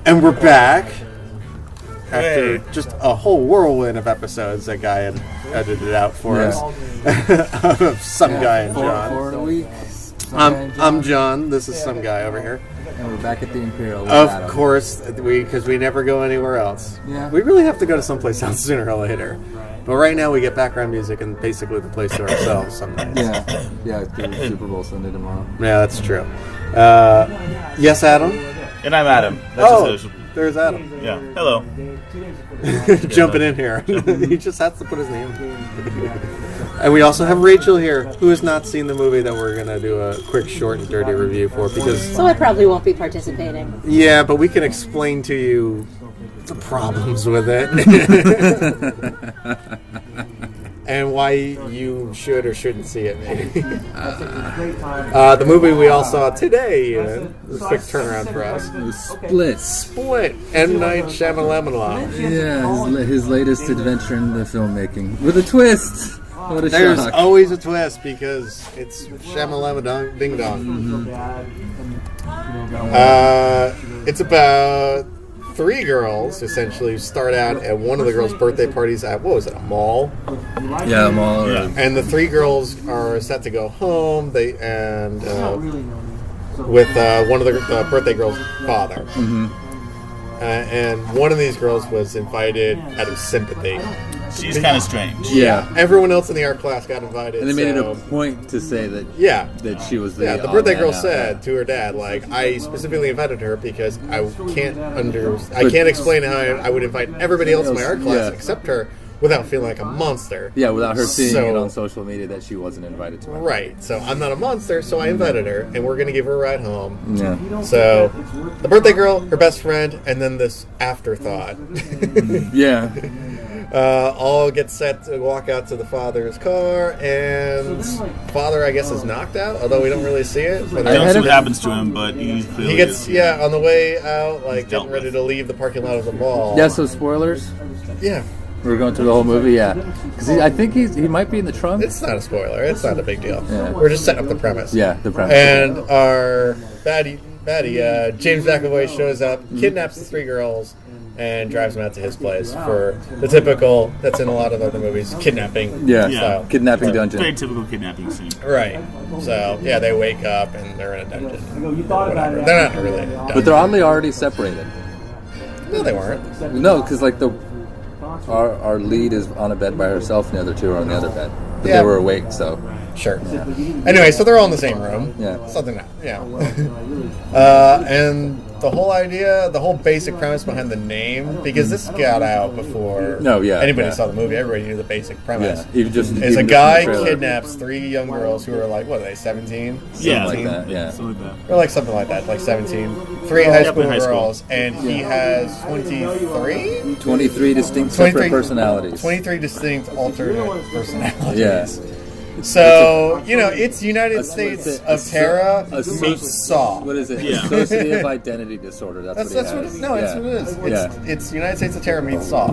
And we're back after just a whole whirlwind of episodes that guy had edited out for us. Some guy and John. For a week. I'm John. This is some guy over here. And we're back at the Imperial. With Of Adam. course, because we never go anywhere else. Yeah. We really have to go to someplace else sooner or later. But right now we get background music and basically the place to ourselves some nights. Yeah, it's the Super Bowl Sunday tomorrow. Yeah, that's true. Yes, Adam? And I'm Adam. That's there's Adam. Yeah. Hello. Jumping in here. He just has to put his name. And we also have Rachel here, who has not seen the movie that we're going to do a quick, short, and dirty review for. So I probably won't be participating. Yeah, but we can explain to you the problems with it. And why you should or shouldn't see it, maybe. The movie we all saw today, a quick turnaround for us. Split. M. Night Shyamalan. Yeah, his latest adventure in the filmmaking. With a twist! What a There's shock. always a twist because it's Shyamalan Ding Dong. It's about three girls, essentially, who start out at one of the girls' birthday parties at, what was it, a mall? Yeah, a mall. Yeah. And the three girls are set to go home. With one of the birthday girls' father. Mm-hmm. And one of these girls was invited out of sympathy. She's kind of strange. Yeah. Everyone else in the art class got invited. And they made it a point to say that that she was the the birthday girl said to her dad, like, I specifically invited her because I can't explain how I would invite everybody else in my art class except her without feeling like a monster. Yeah, without her seeing it on social media that she wasn't invited to. Right. So I'm not a monster, so I invited her, and we're going to give her a ride home. Yeah. So the birthday girl, her best friend, and then this afterthought. Yeah. All get set to walk out to the father's car, and father, I guess, is knocked out, although we don't really see it. I don't see what happens to him, but he gets, on the way out, like, getting ready to leave the parking lot of the mall. Yeah, so spoilers? Yeah. We're going through the whole movie, yeah. Because I think he might be in the trunk. It's not a spoiler. It's not a big deal. Yeah. We're just setting up the premise. Yeah, the premise. And our baddie, James McAvoy shows up, kidnaps the three girls, and drives them out to his place for the typical, that's in a lot of other movies, kidnapping style. Kidnapping dungeon. Very typical kidnapping scene. Right. So, yeah, they wake up and they're in a dungeon. Whatever. They're not really in a dungeon. But they're oddly already separated. No, they weren't. No, because like our lead is on a bed by herself, and the other two are on the other bed. But Yeah. they were awake, so. Sure. Anyway, so they're all in the same room. Yeah. Something that, and the whole idea, the whole basic premise behind the name, because this got out before anybody saw the movie, everybody knew the basic premise. Yeah. Is a guy kidnaps three young girls who are like, what are they, 17? Yeah. Something like that, yeah. Something like that. Or like something like that, like 17. Three high school girls, and he has 23? 23 distinct separate personalities. 23 distinct alternate personalities. Yes. So, it's United States of Terra meets Saw. What is it? Yeah. Associative identity disorder. That's what it is. That's what it is. It's United States of Terra meets Saw.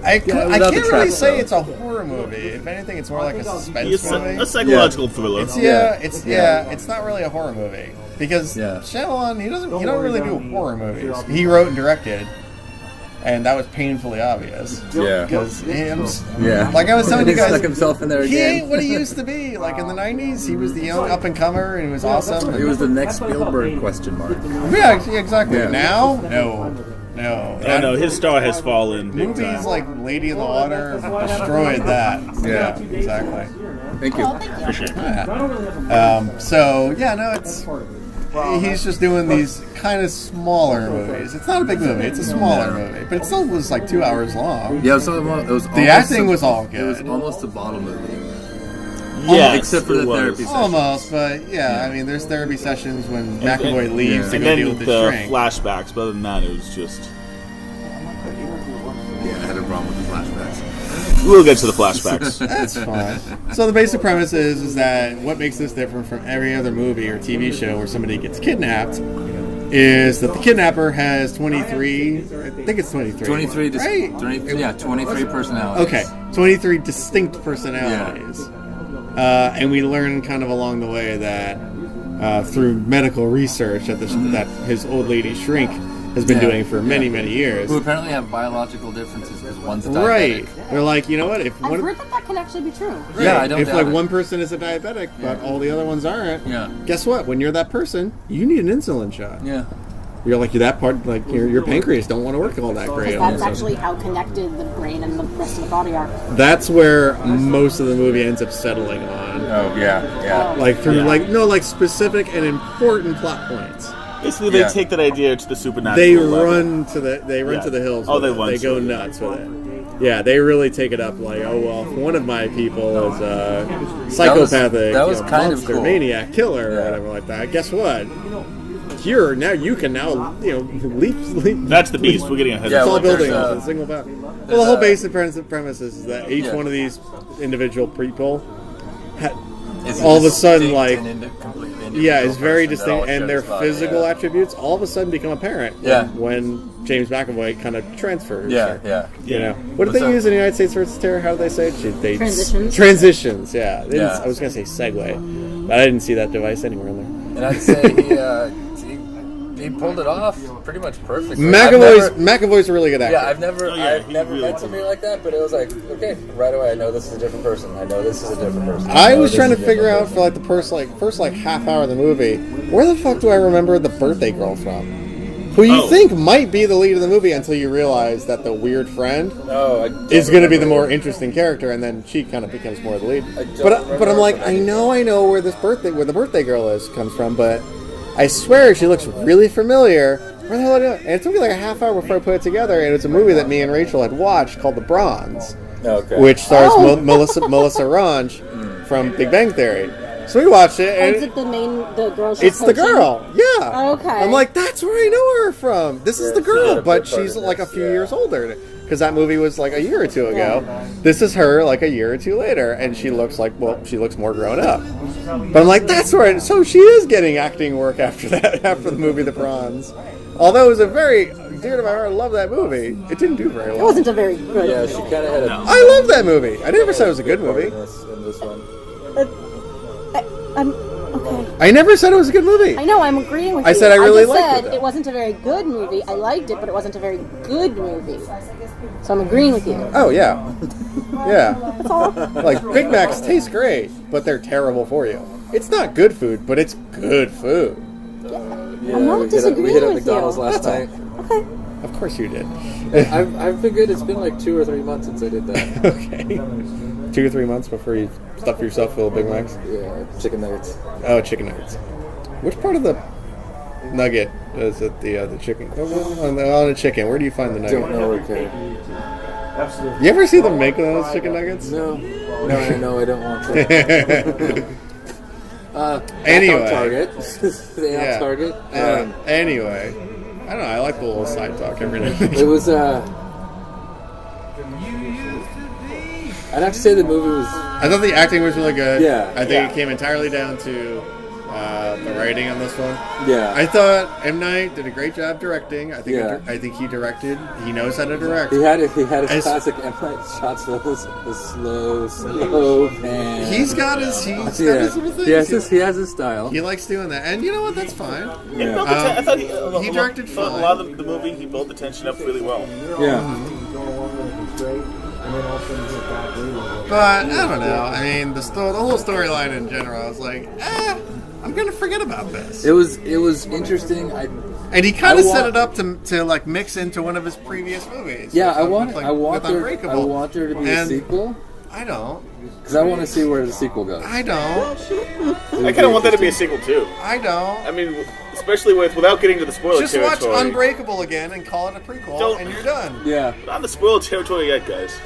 I can't really say it's a horror movie. If anything, it's more like a suspense movie. A psychological thriller. It's not really a horror movie because Shyamalan, he don't really do horror movies. He wrote and directed. And that was painfully obvious. Yeah. Because like I was telling you guys, stuck himself in there again. He ain't what he used to be. Like in the 90s, he was the young up-and-comer, and he was awesome. He was the next Spielberg, question mark. Yeah, exactly. Yeah. Now? No. His star has fallen big Movies time. like Lady in the Water destroyed that. Yeah. Exactly. Thank you. Appreciate it. It's... He's just doing these kind of smaller movies. It's not a big movie. It's a smaller movie. But it still was like 2 hours long. Yeah, it was the acting was all good. It was almost a bottle movie. Yeah, except for the therapy sessions. Almost, but I mean, there's therapy sessions when McAvoy leaves to and go then deal with his the shrink. flashbacks, but other than that, it was just... Yeah, I had a problem with the flashbacks. We'll get to the flashbacks. That's fine. So the basic premise is that what makes this different from every other movie or TV show where somebody gets kidnapped is that the kidnapper has 23, I think it's 23. 23, right? 23 personalities. Okay, 23 distinct personalities. And we learn kind of along the way that through medical research that his old lady shrink has been doing for many years. Who apparently have biological differences because one's a diabetic. Right. They're like, you know what? I've heard that can actually be true. Right. Yeah, I don't if doubt like it. one person is a diabetic, but all the other ones aren't, guess what? When you're that person, you need an insulin shot. Yeah. You're like, that part, like your pancreas don't want to work all that great. That's actually how connected the brain and the rest of the body are. That's where most of the movie ends up settling on. Oh yeah. Like through like specific and important plot points. Basically, they take that idea to the supernatural. They level. run to the hills. Oh, they go nuts with it. Yeah, they really take it up. Like, oh well, one of my people is a psychopathic, that was kind of monster, cool. maniac, killer, or whatever like that. Guess what? You can leap. That's the beast. We're getting ahead It's of all ourselves. building off a single battle. Well, the whole basic premise is that each one of these individual people, all of a sudden, like, is very distinct, and their physical attributes all of a sudden become apparent. When James McAvoy kind of transfers. You know, what did they use in the United States versus Terror? How did they say it? Transitions. Transitions. Yeah. I was gonna say segue, but I didn't see that device anywhere in there. And I'd say he pulled it off pretty much perfectly. McAvoy's a really good actor. Yeah, I've never really met somebody like that, but it was like, okay, right away, I know this is a different person. I was trying to figure out for like the first half hour of the movie, where the fuck do I remember the birthday girl from? Who you think might be the lead of the movie until you realize that the weird friend is going to be the more interesting character, and then she kind of becomes more the lead. But I'm like, I know where the birthday girl comes from, but I swear she looks really familiar. Where the hell did I do it? And it took me like a half hour before I put it together, and it's a movie that me and Rachel had watched called The Bronze, which stars Melissa Range from Big Bang Theory. So we watched it, and is it the girl? It's the girl. Yeah. Okay. I'm like, that's where I know her from. This is the girl, but she's like a few years older. Because that movie was like a year or two ago. This is her like a year or two later, and she looks more grown up. But I'm like, that's right. So she is getting acting work after the movie The Bronze. Although it was a very dear to my heart, I love that movie. It didn't do very well. It wasn't a very good. Yeah, she kind of had a. I love that movie. I never said it was a good movie. In this one. I'm okay. I never said it was a good movie. I know. I'm agreeing with you. I said I really liked said it. It wasn't a very good movie. I liked it, but it wasn't a very good movie. So I'm agreeing with you. Oh yeah, yeah. That's all. Like Big Macs taste great, but they're terrible for you. It's not good food, but it's good food. Yeah, I'm not disagreeing we hit up with McDonald's you. last night. Okay. Of course you did. I've been good. It's been like 2 or 3 months since I did that. Okay. 2 or 3 months before you stuff yourself full of Big Macs? Yeah, chicken nuggets. Oh, chicken nuggets. Which part of the nugget is it? The chicken? On the chicken, where do you find the nugget? Don't know. Okay. You ever see them make those chicken nuggets? No, I don't want to. Anyway. Target. Yeah. Target. Anyway. I don't know, I like the little side talk every now and then. It was, I'd have to say the movie was... I thought the acting was really good. Yeah. I think it came entirely down to the writing on this one. Yeah. I thought M. Night did a great job directing. I think he directed. He knows how to direct. He had his classic M. Night shots, the slow pan. He's got his little things. He has his style. He likes doing that, and you know what? That's fine. Yeah. I thought he directed fine. A lot of the movie, he built the tension up really well. Yeah. But I don't know. I mean, the whole storyline in general, I was like, I'm gonna forget about this. It was interesting. And he kind of set it up to like mix into one of his previous movies. Yeah, I want there to be a sequel. I don't. Because I want to see where the sequel goes. I don't. I kind of want that to be a sequel too. I don't. I mean, especially without getting to the spoiler territory. Just watch Unbreakable again and call it a prequel, and you're done. Yeah. Not in the spoiler territory yet, guys.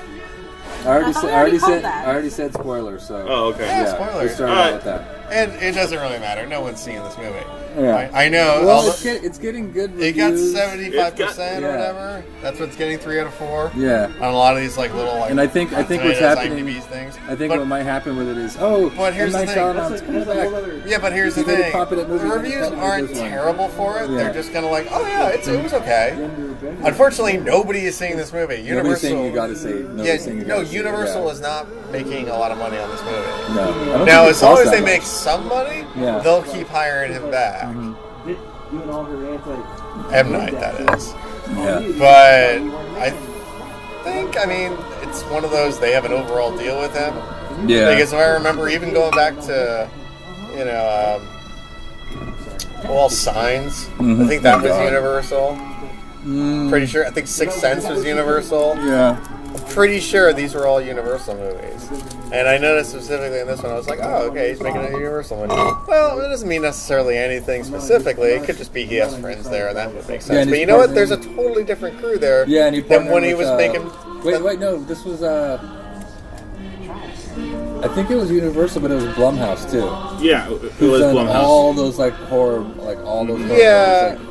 I already said spoilers. So. Oh, okay. Yeah, spoilers. We started out with that. And it doesn't really matter. No one's seeing this movie. Yeah. I know. Well, it's getting good reviews. It got 75% or whatever. That's what's getting 3 out of 4. Yeah. On a lot of these little and I think what's happening. Things. I think what might happen with it is but here's the thing. Yeah, but here's the thing. The reviews aren't terrible for it. Yeah. They're just kind of like, it was okay. Unfortunately, nobody is seeing this movie. Universal. You got to say. Universal is not making a lot of money on this movie. No. Now, as long as they make somebody, Yeah. they'll keep hiring him back. M. Night, that is. Yeah. But I think, it's one of those, they have an overall deal with him. Yeah. Because if I remember, even going back to, Signs, I think that was Universal. Pretty sure. I think Sixth Sense was Universal. Yeah. I'm pretty sure these were all Universal movies. And I noticed specifically in this one, I was like, oh, okay, he's making a Universal one. Well, it doesn't mean necessarily anything specifically. It could just be he has friends there, and that would make sense. Yeah, but you know what? There's a totally different crew there than when he was making... Wait, no, this was... I think it was Universal, but it was Blumhouse, too. Yeah, it was Blumhouse. All those, horror... all those horror movies,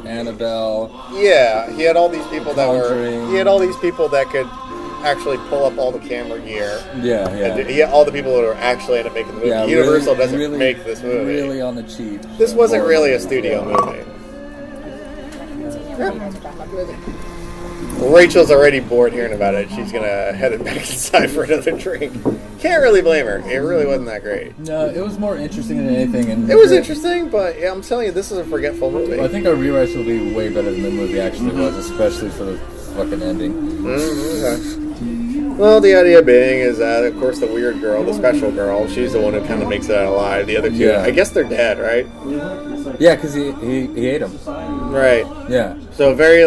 Annabelle... Yeah, he had all these people that Conjuring. He had all these people that could actually pull up all the camera gear. Yeah. And he had all the people that were actually end up making the movie. Yeah, Universal really, doesn't really, make this movie. Really on the cheap. This wasn't really a studio movie. Well, Rachel's already bored hearing about it. She's gonna head it back inside for another drink. Can't really blame her. It really wasn't that great. No, it was more interesting than anything. And it was interesting, but yeah, I'm telling you, this is a forgetful movie. Well, I think our rewrites will be way better than the movie actually was, especially for the fucking ending. Okay. Well, the idea being is that, of course, the weird girl, the special girl, she's the one who kind of makes it out alive. The other two, I guess they're dead, right? Yeah, because he ate them. Right. Yeah. So very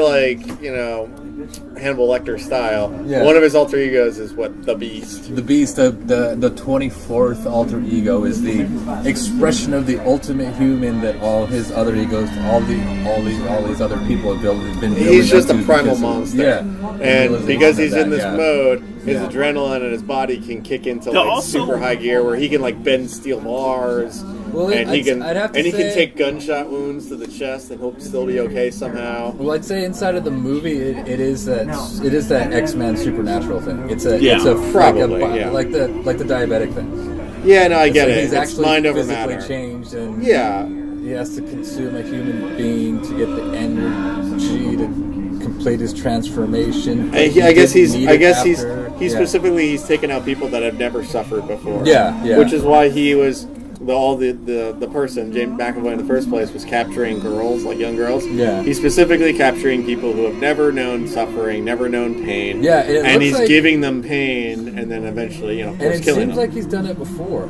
Hannibal Lecter style. Yeah. One of his alter egos is the Beast. The Beast, the 24th alter ego, is the expression of the ultimate human that all his other egos, all these other people have been building. He's just a primal monster. Yeah. And because he's in this mode, his adrenaline and his body can kick into super high gear where he can bend steel bars. Well, and he can take gunshot wounds to the chest and he'll still be okay somehow. Well, I'd say inside of the movie, it is that X-Men supernatural thing. It's a probably like the diabetic thing. Yeah, no, I get it. He's actually mind over physically matter. Changed, and he has to consume a human being to get the energy to complete his transformation. I guess he's specifically he's taken out people that have never suffered before. Yeah. Which is why he was. The person, James McAvoy in the first place, was capturing girls, young girls. Yeah. He's specifically capturing people who have never known suffering, never known pain. Yeah, and he's giving them pain, and then eventually, of course, killing them. And it seems like he's done it before.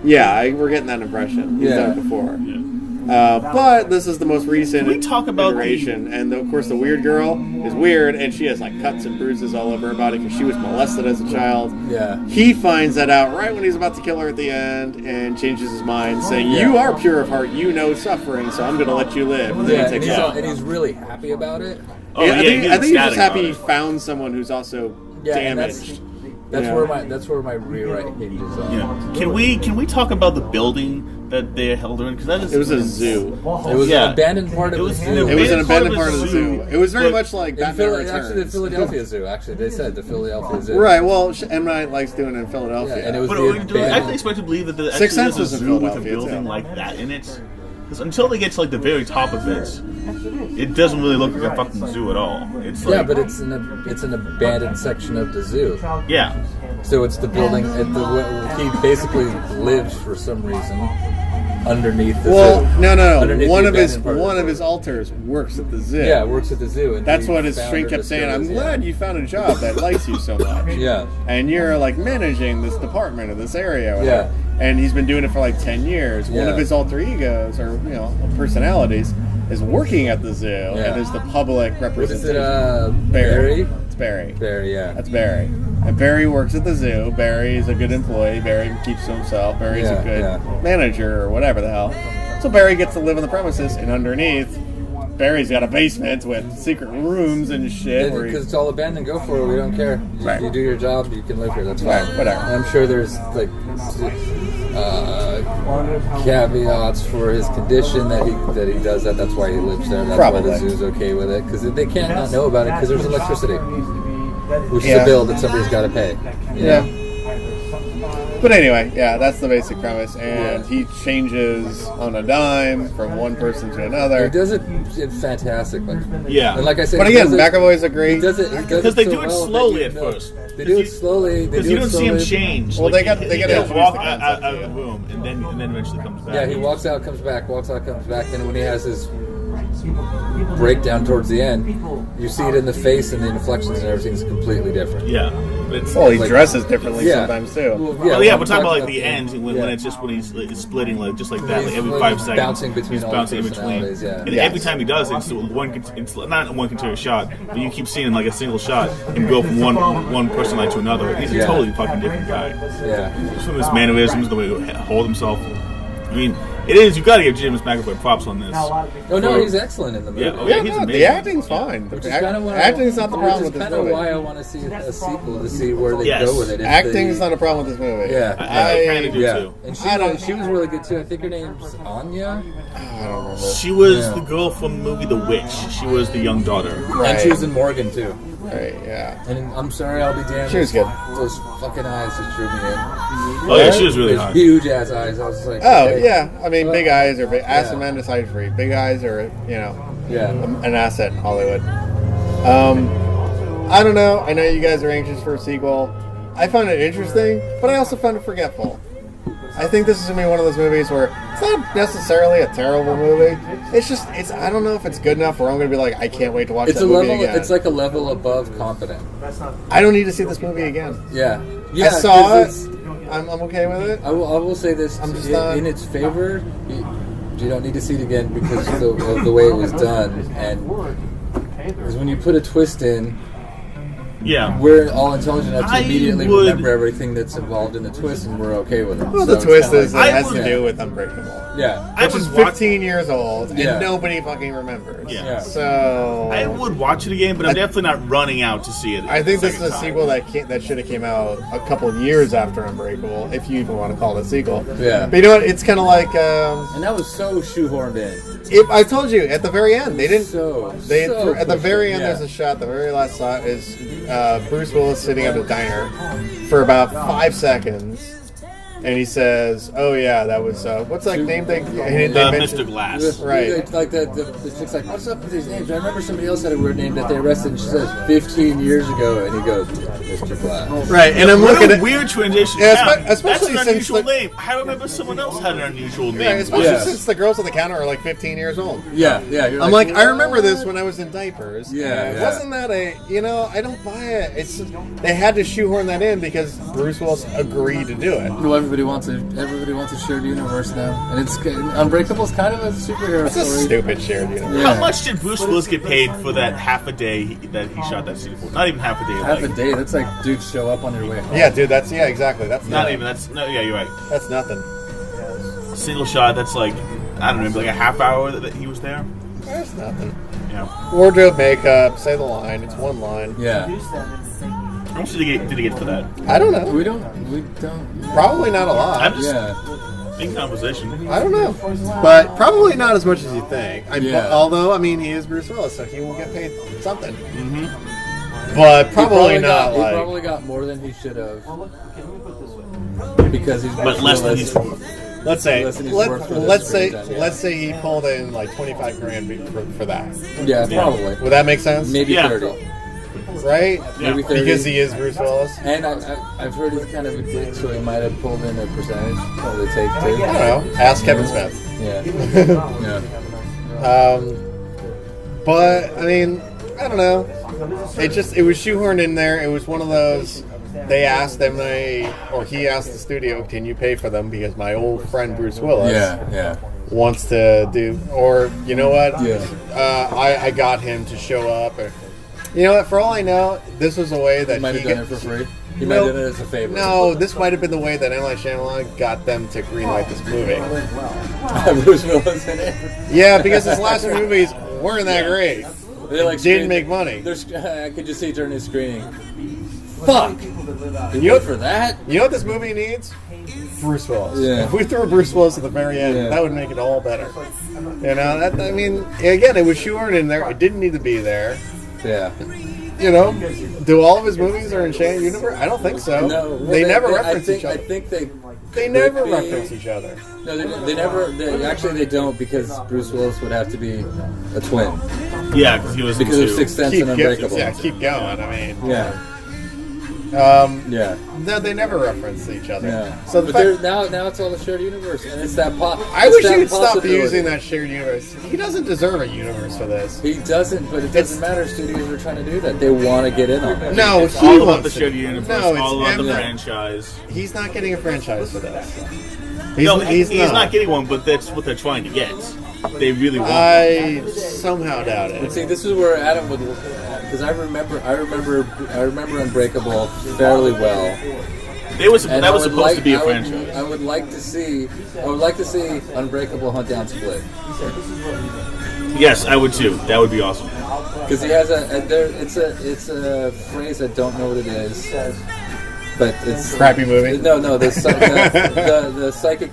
Yeah, we're getting that impression. He's done it before. Yeah. But this is the most recent iteration, and of course the weird girl is weird, and she has cuts and bruises all over her body because she was molested as a child. Yeah. He finds that out right when he's about to kill her at the end, and changes his mind, saying, "You are pure of heart, you know suffering, so I'm going to let you live." And then he takes off. And he's really happy about it. I think he's just happy he found someone who's also damaged. That's where my rewrite hinges on. Yeah. Can we talk about the building that they held her in? Because it was a zoo. It was an abandoned part of the zoo. It was an abandoned part of the zoo. It was very much like Batman Returns. Actually, the Philadelphia Zoo. Actually, they said the Philadelphia Zoo. Right. Well, M. Night likes doing it in Philadelphia. Yeah, and it was I actually expect to believe that the Sixth Sense was a zoo with a building like that in it. Because until they get to the very top of it doesn't really look like a fucking zoo at all. It's but it's an abandoned section of the zoo. Yeah. So it's the building. He basically lives for some reason underneath the zoo. No. One of his alters works at the zoo. Yeah, works at the zoo. And that's what his shrink kept saying. I'm glad you found a job that likes you so much. Yeah. And you're managing this department or this area. Yeah. And he's been doing it for 10 years. One of his alter egos or personalities is working at the zoo and is the public representation. Is it Barry? It's Barry. Barry, yeah. That's Barry. And Barry works at the zoo. Barry is a good employee. Barry keeps to himself. Barry's a good manager or whatever the hell. So Barry gets to live on the premises, and underneath, Barry's got a basement with secret rooms and shit. Because it's all abandoned. Go for it. We don't care. You do your job. You can live here. That's fine. Right, whatever. I'm sure there's caveats for his condition that he does that. That's why he lives there. That's why the zoo's okay with it. Because they can't not know about it because there's electricity, which is a bill that somebody's got to pay. You know? But anyway, yeah, that's the basic premise, and he changes on a dime from one person to another. He does it fantastically. Yeah. And like I said, But again, McAvoy's a great... Because they do it slowly at first. They do it slowly. Because you don't see him change. Well, they got to walk out of the room, and then eventually comes back. Yeah, he walks out, comes back, walks out, comes back. Then when he has his breakdown towards the end, you see it in the face, and the inflections and everything's completely different. Yeah. Well, he dresses differently sometimes too. Well, yeah, we're talking about like the end when it's just when he's splitting like just like that, like every 5 seconds, bouncing between he's bouncing in between. Yeah. And every time he does it, it's not one continuous shot, but you keep seeing like a single shot him go from one person line to another. He's a totally fucking different guy. Yeah. From his mannerisms, the way he hold himself. I mean, it is. You got to give James McAvoy props on this. Oh no, he's excellent in the movie. Yeah, he's amazing. The acting's fine. Acting's not the problem with this movie. Which is kind of why I want to see a sequel, to see where they go with it. Acting's not a problem with this movie. Yeah, I kind of do too. And she was really good too. I think her name's Anya. I don't remember. She was the girl from the movie The Witch. She was the young daughter. Right. And she was in Morgan too. Right, yeah. And I'm sorry, I'll be damned. She was good. Those fucking eyes just drew me in. Oh yeah, she was really hot. Huge ass eyes. I was just like, oh okay. yeah. I mean, big eyes are big. Ask Amanda Seyfried. Big eyes are an asset in Hollywood. I don't know. I know you guys are anxious for a sequel. I found it interesting, but I also found it forgetful. I think this is going to be one of those movies where it's not necessarily a terrible movie. It's I don't know if it's good enough where I'm going to be like, I can't wait to watch that movie again. It's like a level above competent. I don't need to see this movie again. Yeah. I saw it. I'm okay with it. I will say this. I'm just not... in its favor, you don't need to see it again because of the way it was done. And because when you put a twist in, we're all intelligent enough to immediately remember everything that's involved in the twist, and we're okay with it. Well, so the twist is it has to do with Unbreakable. Yeah. Which is 15 years old, and nobody fucking remembers. Yeah. So... I would watch it again, but I'm definitely not running out to see it. I think this is a sequel that should have came out a couple of years after Unbreakable, if you even want to call it a sequel. Yeah. But you know what? It's kind of like... and that was so shoehorned in. I told you, at the very end, they didn't... at the very end, there's a shot, the very last shot is Bruce Willis sitting at a diner for about 5 seconds. And he says, "Oh yeah, that was what's that name they Mr. Glass." Right. Like the chick's like, "What's up with these names?" I remember somebody else had a weird name that they arrested, and she says 15 years ago, and he goes, "Mr. Glass." Right. And I'm looking at weird transition. Yeah, especially that's an since unusual name. I remember someone else had an unusual name. Yeah, especially since the girls on the counter are like 15 years old. Yeah. I'm like, I remember this when I was in diapers. Yeah. Wasn't that I don't buy it. It's they had to shoehorn that in because Bruce Willis agreed to do it. Well, everybody wants a shared universe now, and it's Unbreakable's kind of a superhero story. It's a stupid shared universe. How much did Bruce Willis get paid for that half a day that he shot that scene for? Not even half a day. Half a day. That's like dudes show up on your way home. Yeah, dude. Exactly. That's not even. Yeah, you're right. That's nothing. Single shot. That's like I don't know, maybe like a half hour that he was there. That's nothing. Yeah. Wardrobe, makeup. Say the line. It's one line. Yeah. How much did he get for that? I don't know. We don't. Probably not a lot. I'm just in conversation. I don't know, but probably not as much as you think. Although, I mean, he is Bruce Willis, so he will get paid something. Mm-hmm. But probably not. He probably got more than he should have because he's. But less than he's. Let's say he pulled in like $25,000 for that. Yeah, probably. Would that make sense? Maybe 30. Right? Yeah. Maybe 30. Because he is Bruce Willis. And I've heard he's kind of a dick, so he might have pulled in a percentage of the take too. I don't know. Ask Kevin Smith. Yeah. But I mean, I don't know. It was shoehorned in there. It was one of those. They asked them, he asked the studio, "Can you pay for them?" Because my old friend Bruce Willis, wants to do. Or you know what? I got him to show up. Or, you know what? For all I know, this was a way that he might have done it for free. He might have done it as a favor. No, this might have been the way that M. Night Shyamalan got them to greenlight this movie. Bruce Willis in it. Yeah, because his last movies weren't that great. They didn't make money. I could just see during his screening. Fuck! You know for that? You know what this movie needs? Bruce Willis. Yeah. If we threw Bruce Willis at the very end, that would make it all better. You know, again, it was shoehorned in there. It didn't need to be there. Yeah. You know, do all of his movies are in shared universe? I don't think so. No, well, they never reference each other. I think they never reference each other. No, they never. They don't, because Bruce Willis would have to be a twin. Yeah, because he was because of Sixth Sense and Unbreakable. Keep going. I mean, yeah. No, they never reference each other. Yeah. So now it's all the shared universe, and it's that I wish he would stop using that shared universe. He doesn't deserve a universe for this. He doesn't, but it doesn't matter. Studios are trying to do that. They want to get in on it. No, it's he all wants about the shared universe. No, it's all about the franchise. He's not getting a franchise for this. He's not getting one, but that's what they're trying to get. They really want. I somehow doubt it. But see, this is where Adam would, because I remember Unbreakable fairly well. That was supposed to be a franchise. I would like to see Unbreakable hunt down Split. Yes, I would too. That would be awesome. Because he has it's a phrase I don't know what it is. But it's crappy movie. No, the psychic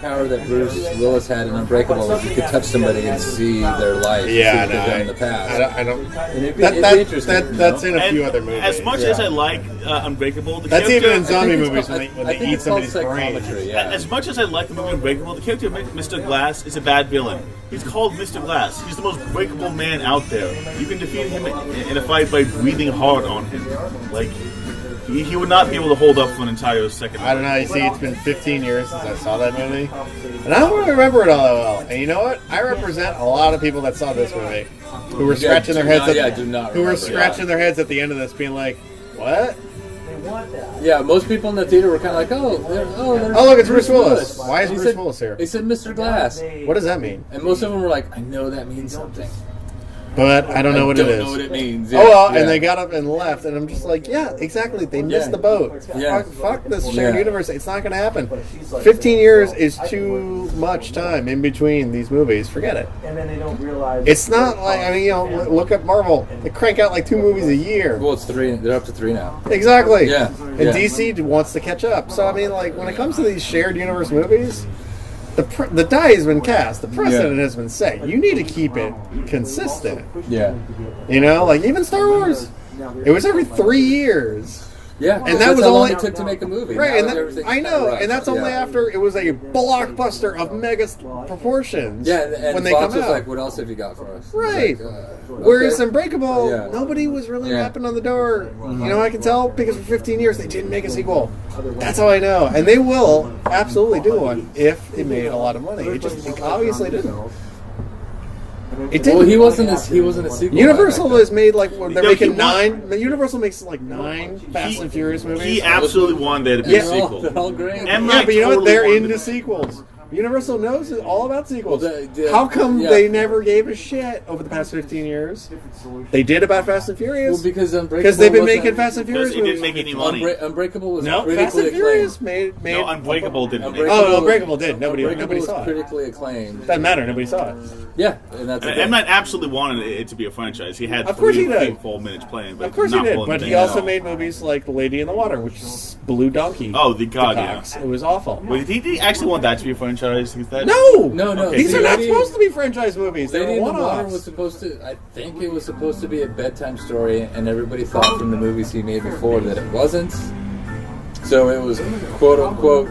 power that Bruce Willis had in Unbreakable was you could touch somebody and see their life. Yeah, see what they've done in the past. I don't. It'd be interesting. That's in a few other movies. As much as I like Unbreakable, that's even in zombie movies when they eat somebody's brain. Yeah. As much as I like the movie Unbreakable, the character of Mr. Glass is a bad villain. He's called Mr. Glass. He's the most breakable man out there. You can defeat him in a fight by breathing hard on him. Like. He would not be able to hold up for an entire second. I don't know. You see, it's been 15 years since I saw that movie, and I don't really remember it all that well. And you know what? I represent a lot of people that saw this movie, who were scratching their heads. Scratching their heads at the end of this, being like, "What?" Yeah, most people in the theater were kind of like, "Oh, look, it's Bruce Willis. Why is Bruce Willis here?" He said, "Mr. Glass." What does that mean? And most of them were like, "I know that means something." But I don't know what it is. I don't know what it means. Yeah. Oh, well, and they got up and left, and I'm just like, yeah, exactly. They missed the boat. Yeah. Fuck this shared universe. It's not going to happen. 15 years is too much time in between these movies. Forget it. And then they don't realize it's not like, I mean, look at Marvel. They crank out like 2 movies a year. Well, it's 3. They're up to 3 now. Exactly. Yeah. And DC wants to catch up. So I mean, like when it comes to these shared universe movies. The die has been cast. The precedent has been set. You need to keep it consistent. Yeah. You know, like even Star Wars, it was every 3 years. Yeah, and that was how only long it took to make a movie. Right, and I know, and that's only after it was a blockbuster of mega proportions. Yeah, and when they Fox come was out. like, "What else have you got for us?" Right. Like, Whereas Unbreakable, nobody was really rapping on the door. You know, I can tell because for 15 years they didn't make a sequel. That's how I know, and they will absolutely do one if it made a lot of money. It obviously didn't. It didn't. Well, he wasn't a sequel. Universal has made like they're making 9. Universal makes like 9 Fast and Furious movies. He absolutely wanted there to be a sequel. They're all great. But you know what? They're into sequels. Universal knows all about sequels. How come they never gave a shit over the past 15 years? They did about Fast and Furious. Well, because they've been making Fast and Furious movies. It didn't make any money. Unbreakable was Fast and Furious made. No, Unbreakable didn't. Unbreakable did. Nobody saw it. Critically acclaimed. Doesn't matter. Nobody saw it. Yeah, and that's. M. Night absolutely wanted it to be a franchise. He had 3 full minutes playing. But of course he did. But he also made movies like The Lady in the Water, which is Blue Donkey. Oh, the god! Yeah, it was awful. Wait, did he actually want that to be a franchise? No. Okay. These are not supposed to be franchise movies. They were one-offs. Was supposed to. I think it was supposed to be a bedtime story, and everybody thought from the movies he made before that it wasn't. So it was quote unquote.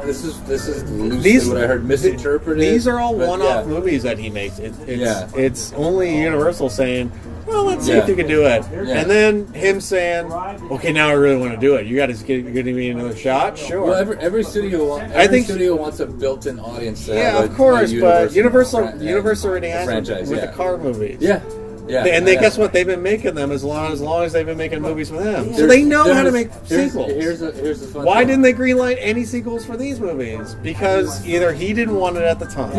This is loosely what I heard misinterpreted. These are all one-off movies that he makes. It's only Universal saying, well, let's see if you can do it. Yeah. And then him saying, okay, now I really want to do it. You got to give me another shot? Sure. Well, every studio studio wants a built-in audience. Of course, but Universal already has franchise, with the car movies. Yeah. Yeah, and guess what? They've been making them as long as they've been making movies with him. So they know how to make sequels. Here's the fun Why didn't they greenlight any sequels for these movies? Because either he didn't want it at the time.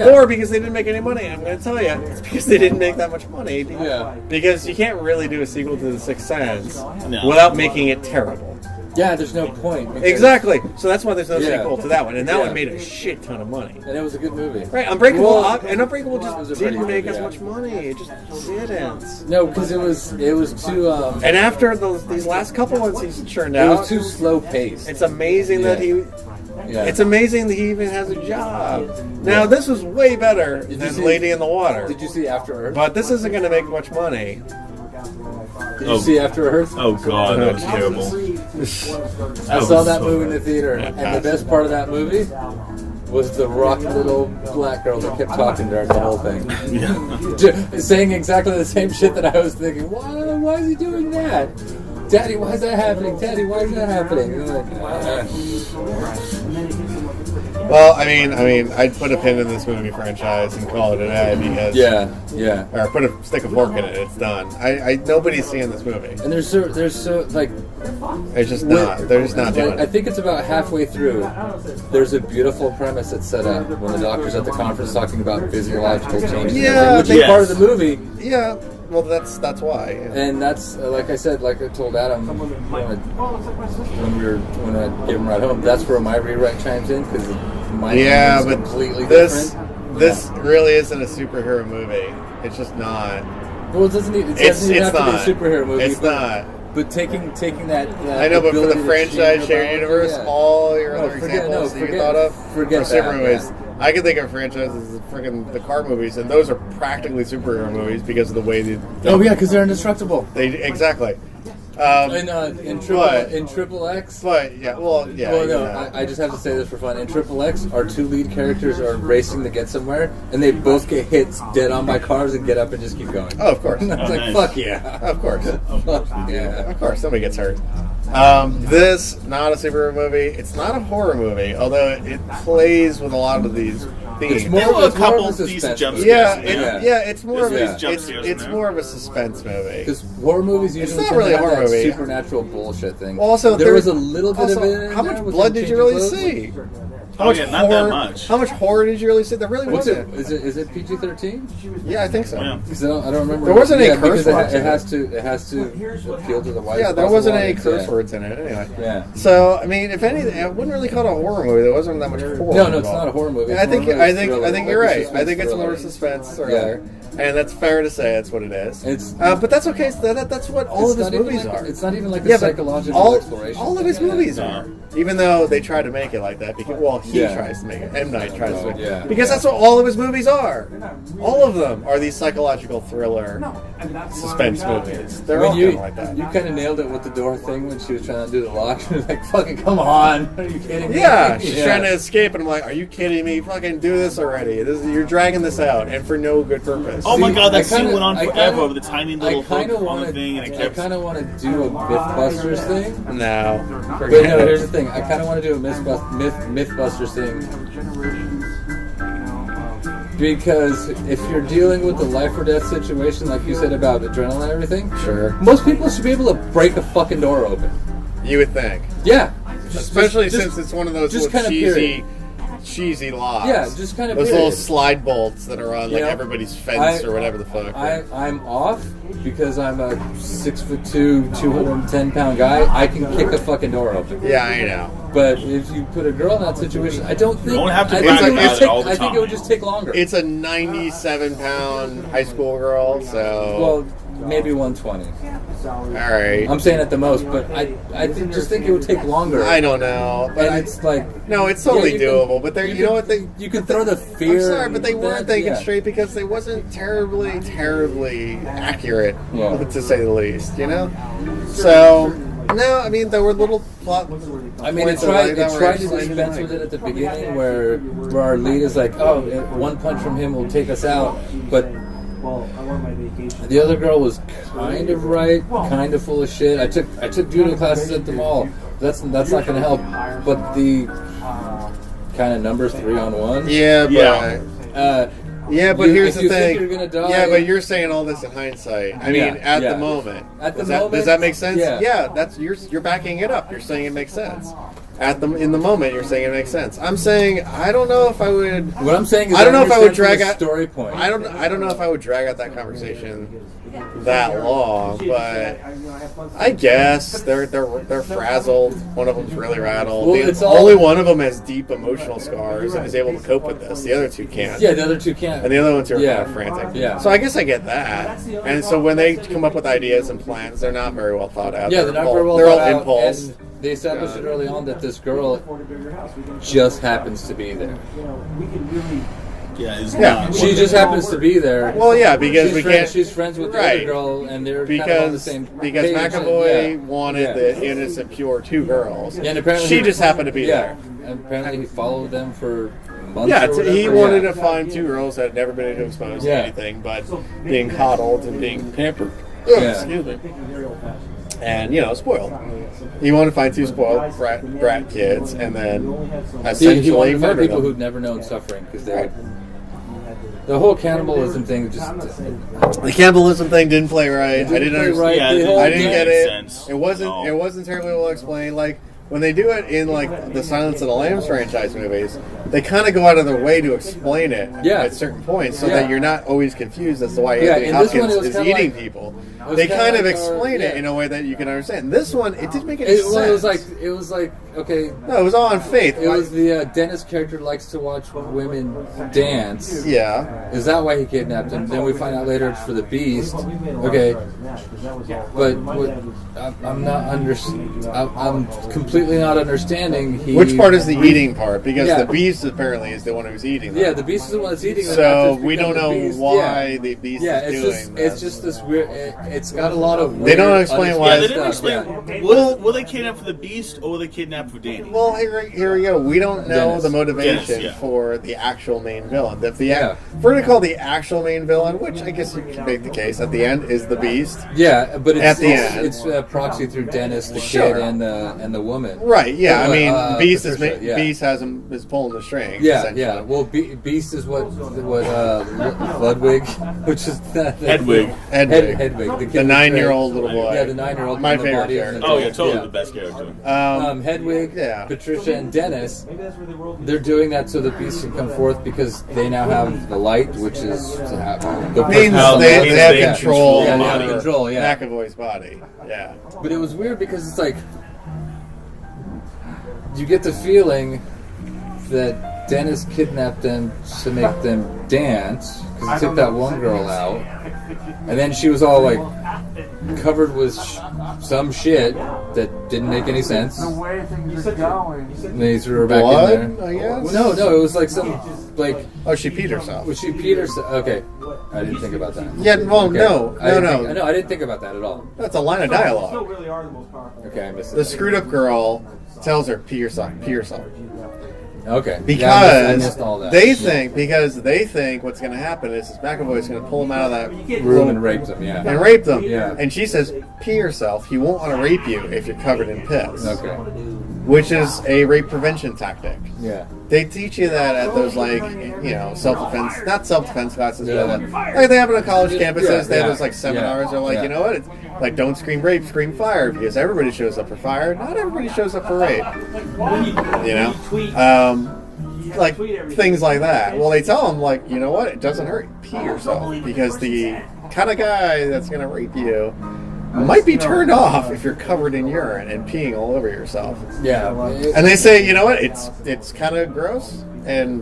Or because they didn't make any money. I'm going to tell you, it's because they didn't make that much money. Yeah. Because you can't really do a sequel to The Sixth Sense without making it terrible. Yeah, there's no point. Exactly. So that's why there's no sequel to that one. And that one made a shit ton of money. And it was a good movie. Right. Unbreakable just didn't make as much money. It just didn't. No, because it was too... and after these last couple ones he's churned out... It was too slow paced. It's amazing that he... Yeah. It's amazing that he even has a job. Now, this was way better than Lady in the Water. Did you see After Earth? But this isn't going to make much money. Did you see After Earth? Oh God, that was terrible. I saw that movie in the theater, and the best part of that movie was the rocky little black girl that kept talking during the whole thing. Yeah. Saying exactly the same shit that I was thinking. Why is he doing that? Daddy, why is that happening? Daddy, why is that happening? And I'm like, Well, I mean, I'd put a pin in this movie franchise and call it an ad because or stick a fork in it. It's done. Nobody's seeing this movie. And there's so like it's just not. They're just not doing I it. think it's about halfway through. There's a beautiful premise that's set up when the doctor's at the conference talking about physiological changes, which is part of the movie. Yeah. Well, that's why. Yeah. And that's like I said, like I told Adam when I gave him a ride home. That's where my rewrite chimes in because my is completely different. This really isn't a superhero movie. It's just not. Well, it doesn't even have to be a superhero movie. It's not. But taking that. I know, but for the franchise shared universe, all your other examples that you thought of for super movies. I can think of franchises, freaking the car movies, and those are practically superhero movies because of the way they. Because they're indestructible. Exactly. In Triple X. But yeah, Well, no, I just have to say this for fun. In Triple X, our two lead characters are racing to get somewhere, and they both get hit dead on by cars and get up and just keep going. Oh, of course. It's like fuck yeah. Of course. Fuck yeah. Of course, somebody gets hurt. This not a superhero movie. It's not a horror movie, although it plays with a lot of these themes. There were a couple of decent jump scares. It's more of a suspense movie. Because horror movies usually it's not really a horror movie. Supernatural bullshit thing. Also, there was a little bit of it. How much blood did you really see? Not that much. How much horror did you really see? There really wasn't. Is it PG-13? Yeah, I think so. Yeah. Because I don't remember. There wasn't any curse words. It has to appeal to the widest. Yeah, there wasn't any curse words in it anyway. Yeah. So I mean, if anything, I wouldn't really call it a horror movie. There wasn't that much horror. No, it's not a horror movie. I think you're right. I think it's more suspense thriller. And that's fair to say. That's what it is. But that's okay. That's what all of his movies are. It's not even like a psychological exploration. All of his movies are. Even though they try to make it like that. Because, he tries to make it. M. Night tries to make it. Because that's what all of his movies are. All of them are these psychological thriller suspense movies. They're all kind of like that. You kind of nailed it with the door thing when she was trying to do the lock. She was like, fucking come on. Are you kidding me? Yeah, she's trying to escape. And I'm like, are you kidding me? Fucking do this already. You're dragging this out. And for no good purpose. Oh my god, that scene went on forever with the tiny little hook on the thing, and it I kept. kind of want to do a Mythbusters thing. No. But no, here's the thing. I kind of want to do a Mythbusters thing. Because if you're dealing with the life or death situation, like you said about adrenaline and everything, sure, most people should be able to break a fucking door open. You would think. Yeah. Especially since it's one of those cheesy locks. Yeah, just kind of those little slide bolts that are on everybody's fence or whatever the fuck. I'm off because I'm a 6'2", 210-pound guy. I can kick a fucking door open. Yeah, I know. But if you put a girl in that situation, I don't think. You don't have to I think it would just take longer. It's a 97-pound high school girl, so. Well, maybe 120. All right. I'm saying at the most, but I just think it would take longer. I don't know, but it's like it's totally doable. But you know what? You could throw the fear. I'm sorry, but they weren't thinking straight because they wasn't terribly accurate, to say the least. You know, so. No, I mean there were little plot. I mean, it tried to dispense with it at the beginning, where our lead is like, "Oh, one punch from him will take us out," but the other girl was kind of right, kind of full of shit. I took judo classes at the mall. That's not going to help. But the kind of numbers 3-on-1. Yeah, but. Yeah, but here's the thing. You're gonna die, yeah, but you're saying all this in hindsight. I mean, at the moment. Does that make sense? Yeah, that's you're backing it up. You're saying it makes sense. In the moment, you're saying it makes sense. I'm saying I don't know if I would. What I'm saying is I don't know if I would drag out story point. I don't know if I would drag out that conversation that long, but I guess they're frazzled. One of them's really rattled. Only one of them has deep emotional scars and is able to cope with this. The other two can't. Yeah, the other two can't. And the other ones are kind of frantic. Yeah. So I guess I get that. And so when they come up with ideas and plans, they're not very well thought out. Yeah, they're not very well they're thought all out. impulse. They established it early on that this girl just happens to be there. She just happens to be there. Well, yeah, because she's friends with the other girl, and they're kind of on the same because page. McAvoy wanted the innocent, pure two girls. Yeah, and apparently she just happened to be there. And apparently he folled them for months. Yeah, he wanted to find two girls that had never been exposed to anything but being coddled and being pampered. Excuse me. And, spoiled. He wanted to find two spoiled brat kids, and then essentially he wanted to find people them. who'd never known suffering, because the whole cannibalism thing just... The cannibalism thing didn't play right. I didn't understand. I didn't get it. Sense. It wasn't terribly well explained. Like, when they do it in, like, the Silence of the Lambs franchise movies, they kind of go out of their way to explain it at certain points so that you're not always confused as to why Anthony Hopkins is eating people. They kind of explain it in a way that you can understand. This one, it didn't make any sense. It was like, okay... No, it was all on faith. It was the Dennis character likes to watch women dance. Yeah. Is that why he kidnapped him? Then we find out later it's for the Beast. Okay. But I'm not I'm completely not understanding. Which part is the eating part? Because the Beast apparently is the one who's eating them. Yeah, the Beast is the one that's eating them. So we don't know why the Beast is doing that. It's just this weird... It's got a lot of weird... They don't explain why. They didn't explain... Will they kidnap for the Beast, or will they kidnap for Danny? Well, here we go. We don't know the motivation for the actual main villain. If we're going to call the actual main villain, which I guess you can make the case at the end, is the Beast. Yeah, but it's proxy through Dennis, the kid, and the woman. Right. Yeah. Beast Patricia, Beast is pulling the strings. Yeah. Well, Beast is what Ludwig, which is Hedwig. Hedwig, the 9-year-old little boy. Yeah, the 9-year-old. My favorite character. Oh yeah, totally the best character. Hedwig, Patricia, and Dennis. They're doing that so the Beast can come forth because they now have the light, which is the means they have control. Yeah, they have control. Yeah, McAvoy's body. Yeah. But it was weird because it's like you get the feeling that Dennis kidnapped them to make them dance because he took that one girl out, and then she was all like covered with some shit that didn't make any sense. The way things are going. And they threw her back Blood, in there. I guess? No, it was like some like. Oh, she peed herself. Was she peed herself? Okay, I didn't think about that. Yeah, well, okay. no, I didn't think about that at all. That's a line of dialogue. Okay, I missed it. The screwed up girl tells her, pee yourself. Okay. Because they think what's going to happen is McAvoy's going to pull them out of that room and rape them. Yeah. And rape them. Yeah. And she says, pee yourself. He won't want to rape you if you're covered in piss. Okay. Which is a rape prevention tactic. Yeah. They teach you that at those self-defense, not self-defense classes, but like they have it on college campuses. They have those like seminars. They're like, you know what? It's like, don't scream rape, scream fire, because everybody shows up for fire. Not everybody shows up for rape. Like things like that. Well, they tell them like, you know what? It doesn't hurt. Pee yourself, because the kind of guy that's going to rape you might be turned off if you're covered in urine and peeing all over yourself. Yeah. And they say, you know what? It's kind of gross and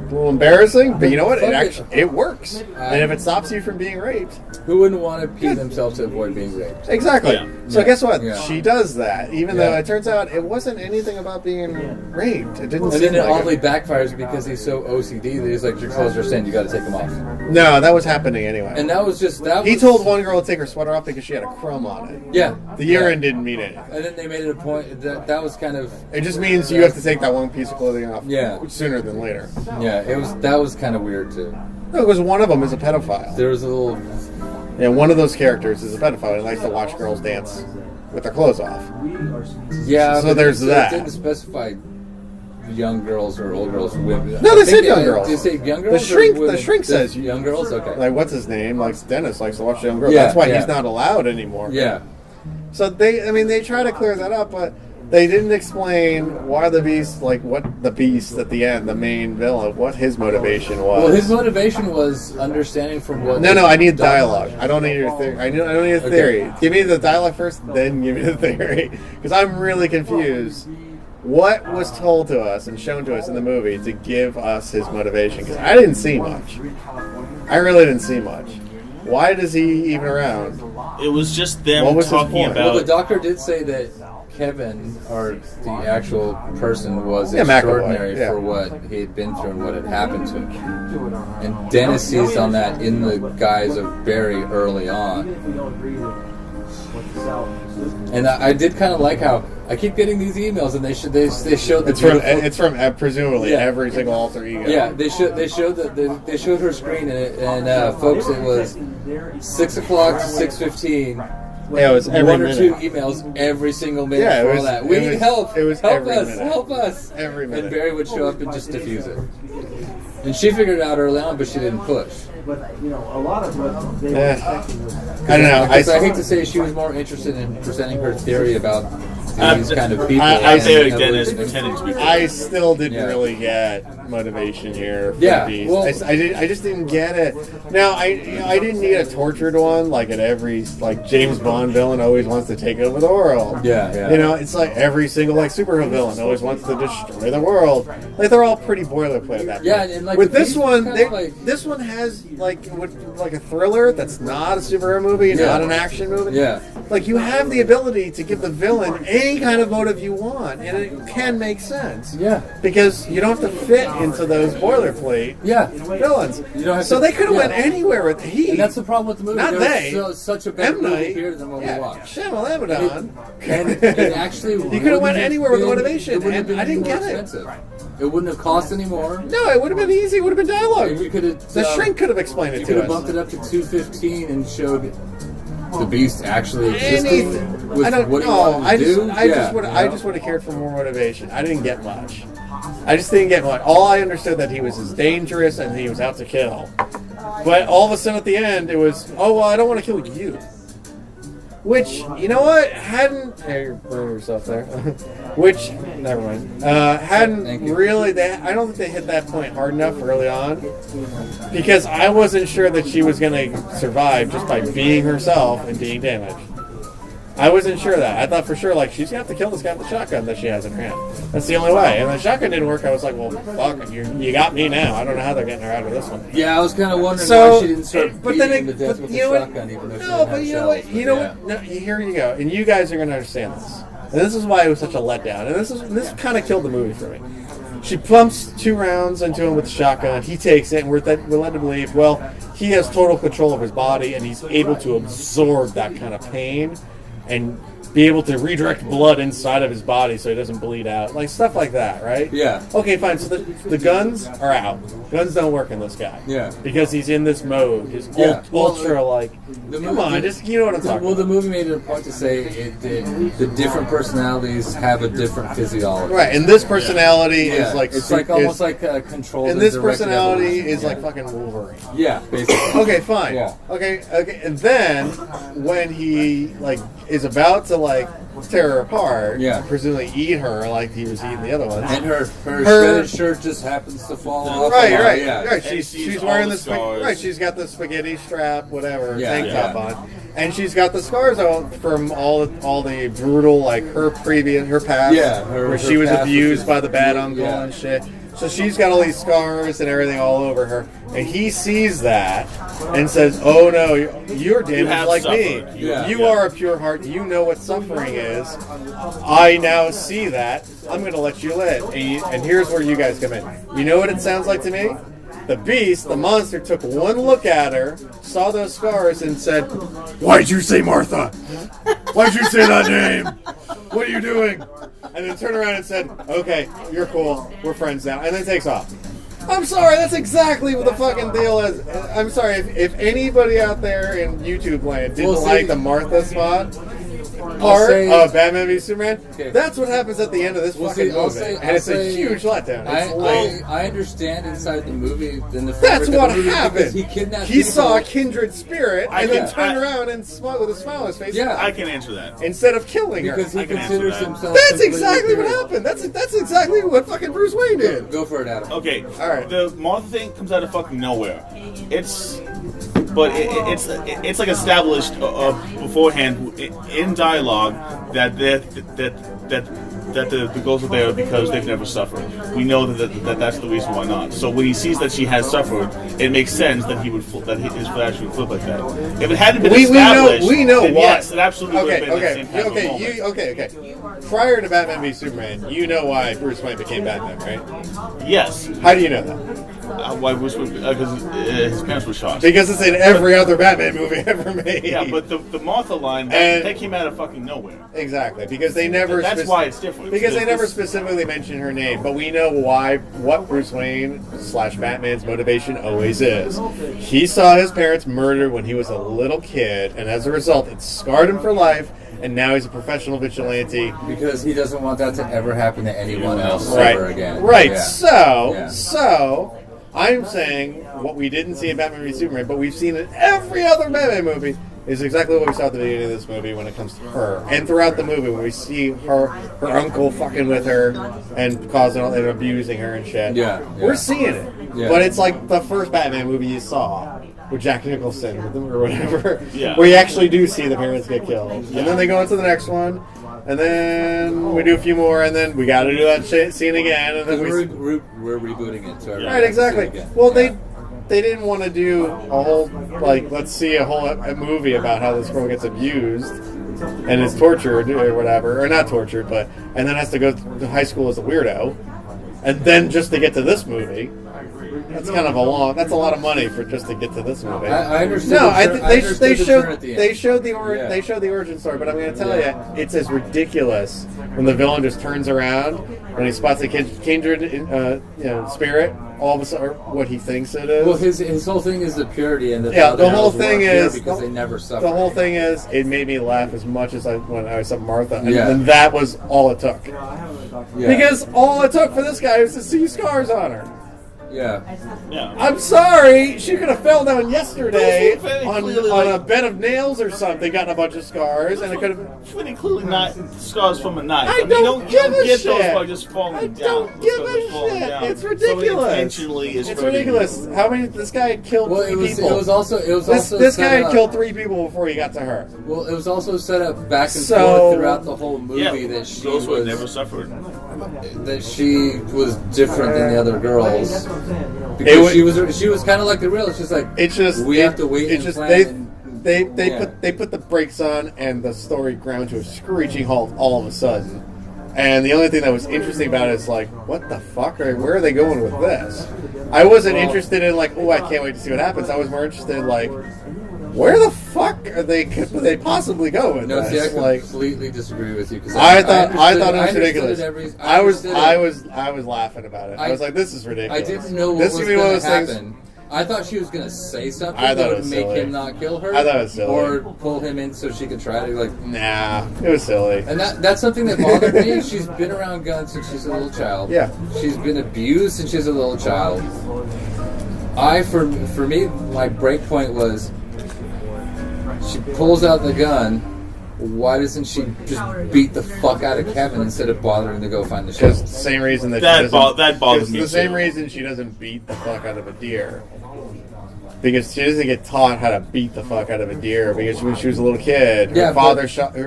a little embarrassing, but you know what? It works. And if it stops you from being raped, who wouldn't want to pee themselves to avoid being raped? Exactly. Yeah. So guess what? Yeah. She does that, even though it turns out it wasn't anything about being raped. It didn't. And then it oddly backfires because he's so OCD that he's like, your clothes are stained, you got to take them off. No, that was happening anyway. And that was just that. He told one girl to take her sweater off because she had a crumb on it. Yeah. The urine didn't mean anything. And then they made it a point that was kind of. It just means you have to take that one piece of clothing off. Yeah. Sooner than later. Yeah. That was kind of weird too. No, because one of them is a pedophile. There was a little. Yeah, one of those characters is a pedophile. He likes to watch girls dance with their clothes off. Yeah. So there's that. It didn't specify young girls or old girls. Women. No, they said young girls. Did they say young girls? The shrink says young girls. Okay. Like, what's his name? Like, Dennis likes to watch young girls. Yeah, That's why he's not allowed anymore. Yeah. So they try to clear that up, but they didn't explain why the Beast, what the Beast at the end, the main villain, what his motivation was. Well, his motivation was understanding from what. No, I need dialogue. I don't need your theory. I don't need a theory. Give me the dialogue first, then give me the theory. Because I'm really confused. What was told to us and shown to us in the movie to give us his motivation? Because I didn't see much. I really didn't see much. Why is he even around? It was just them What was his talking point? about. Well, the doctor did say that Kevin, or the actual person, was McAvoy, extraordinary for what he had been through and what had happened to him. And Dennis seized on that in the guise of Barry early on. And I did kind of like how I keep getting these emails, and they showed the it's from presumably every single alter ego. Yeah, they showed her screen, and folks, it was 6 o'clock to 6:15. Yeah, it was every one or minute. 2 emails every single minute. Yeah, for all that. We need help. It was help every us. minute. Help us. Every minute. And Barry would show up and just diffuse it. And she figured it out early on, but she didn't push. But a lot of what they were expecting was... I don't know. I hate to say she was more interested in presenting her theory about these kind of people. I say Dennis pretending to be. I still didn't really get motivation here. For Beast. Well, I just didn't get it. Now I didn't need a tortured one like at every James Bond villain always wants to take over the world. Yeah. It's like every single superhero villain always wants to destroy the world. Like they're all pretty boilerplate at that point. Yeah, and with this one, this one has a thriller that's not a superhero movie, not an action movie. Yeah. Like you have the ability to give the villain any kind of motive you want, and it can make sense. Yeah. Because you don't have to fit into those boilerplate villains. You don't have so to, they could have went anywhere with Heat. And that's the problem with the movie. Not they. Such a better movie here than what we watched. Shyamalan. And actually, you could have went anywhere with the motivation, and I didn't get it. It wouldn't have cost any more. No, it would have been easy. It would have been dialogue. The shrink could have explained it to us. You could have bumped it up to 2:15 and showed the Beast actually existing with what he wanted to do. I just would have cared for more motivation. I didn't get much. I just didn't get much. All I understood that he was as dangerous and he was out to kill. But all of a sudden at the end, it was, I don't want to kill you. Which, you know what? You're burning yourself there. Which, never mind. Hadn't really, I don't think they hit that point hard enough early on. Because I wasn't sure that she was going to survive just by being herself and being damaged. I wasn't sure of that. I thought for sure, she's going to have to kill this guy with the shotgun that she has in her hand. That's the only way. And the shotgun didn't work. I was like, well, fuck, you got me now. I don't know how they're getting her out of this one. Yeah, I was kind of wondering why she didn't start beating the death with the shotgun, even though she didn't have shells. You know what? No, here you go. And you guys are going to understand this. And this is why it was such a letdown. And this kind of killed the movie for me. She plumps 2 rounds into him with the shotgun. He takes it, and we're led to believe, he has total control of his body, and he's able to absorb that kind of pain and be able to redirect blood inside of his body so he doesn't bleed out. Stuff like that, right? Yeah. Okay, fine. So the guns are out. Guns don't work in this guy. Yeah. Because he's in this mode. His ultra, come on, just, you know what I'm talking about. Well, the movie made it a point to say the different personalities have a different physiology. Right, and this personality is it's almost like a controlled. And this personality is like fucking Wolverine. Yeah, basically. Okay, fine. Yeah. Okay, and then when he is about to tear her apart, presumably eat her like he was eating the other ones, and her shredded shirt just happens to fall off. Right. She's wearing the she's got the spaghetti strap, whatever tank top on, and she's got the scars on from all the brutal her past, where she was abused by the bad uncle and shit. So she's got all these scars and everything all over her, and he sees that and says, "Oh no, you're damaged like me. You are a pure heart. You know what suffering is. I now see that. I'm going to let you live." And here's where you guys come in. You know what it sounds like to me? The Beast, the monster, took one look at her, saw those scars, and said, "Why'd you say Martha? Why'd you say that name? What are you doing?" And then turned around and said, "Okay, you're cool. We're friends now." And then takes off. I'm sorry, that's exactly what the fucking deal is. I'm sorry, if anybody out there in YouTube land didn't like the Martha spot part of Batman v Superman, that's what happens at the end of this fucking movie. And it's a huge letdown. I understand inside the movie. That's what happened. He saw a kindred spirit and then turned around and with a smile on his face. Yeah, I can answer that. Instead of killing her. Because he considers himself. That's exactly what happened. That's exactly what fucking Bruce Wayne did. Go for it, Adam. Okay. All right. The Martha thing comes out of fucking nowhere. It's established beforehand in dialogue that that the girls are there because they've never suffered. We know that that's the reason why not. So when he sees that she has suffered, it makes sense that he would that his flash would flip like that. If it hadn't been established, we know then why. yes, it absolutely would have been okay, the same type of moment. okay. Prior to Batman v Superman, you know why Bruce Wayne became Batman, right? Yes. How do you know that? Why Bruce? Because his parents were shot. Because it's in every other Batman movie ever made. Yeah, but the Martha line that came out of fucking nowhere. Exactly, because they never. That's why it's different. Because they never specifically mention her name, but we know what Bruce Wayne / Batman's motivation always is. He saw his parents murdered when he was a little kid, and as a result, it scarred him for life. And now he's a professional vigilante because he doesn't want that to ever happen to anyone else ever again. Right. Yeah. So I'm saying what we didn't see in Batman v Superman, but we've seen in every other Batman movie, is exactly what we saw at the beginning of this movie when it comes to her. And throughout the movie, when we see her uncle fucking with her and causing all and abusing her and shit. Yeah. We're seeing it. Yeah. But it's like the first Batman movie you saw with Jack Nicholson or whatever, where you actually do see the parents get killed. And then they go into the next one, and then we do a few more, and then we got to do that scene again. And then we're rebooting it. So right, exactly. Well, they didn't want to do a whole, like, let's see a movie about how this girl gets abused and is tortured or whatever, or not tortured, but and then has to go to high school as a weirdo, and then just to get to this movie. That's kind of that's a lot of money for just to get to this movie. I understand. No, they showed the origin story, but I'm going to tell you, it's as ridiculous when the villain just turns around when he spots a kindred spirit. All of a sudden, what he thinks it is. Well, his whole thing is the purity, and the whole thing is because they never suffer. The whole thing is it made me laugh as much as when I saw Martha, and that was all it took. Yeah. Because all it took for this guy was to see scars on her. Yeah. I'm sorry. She could have fell down yesterday on a bed of nails or something, gotten a bunch of scars, and it could have. Clearly not scars from a knife. I don't give a shit. Those by just falling down. I don't give a shit. It's ridiculous. Intentionally is ridiculous. How many? This guy had killed 3 people. It was also. This guy had killed 3 people before he got to her. Well, it was also set up back and forth throughout the whole movie that she was never suffered. That she was different than the other girls. Because she was kind of like the real. It's just like we have to wait. It's just they put the brakes on and the story ground to a screeching halt all of a sudden. And the only thing that was interesting about it is like, what the fuck? Where are they going with this? I wasn't interested in like, oh, I can't wait to see what happens. I was more interested in like, where the fuck could they possibly go with this? See, I completely disagree with you because I thought it was ridiculous. I was laughing about it. I was like, this is ridiculous. I didn't know what was going to happen. I thought she was going to say something that would make him not kill her. I thought it was silly. Or pull him in so she could try to Nah, it was silly. And that's something that bothered me. She's been around guns since she's a little child. Yeah. She's been abused since she's a little child. For me, my break point was she pulls out the gun. Why doesn't she just beat the fuck out of Kevin instead of bothering to go find the shovel? Because the same reason that bothers me. The same reason she doesn't beat the fuck out of a deer. Because she doesn't get taught how to beat the fuck out of a deer. Because when she was a little kid, her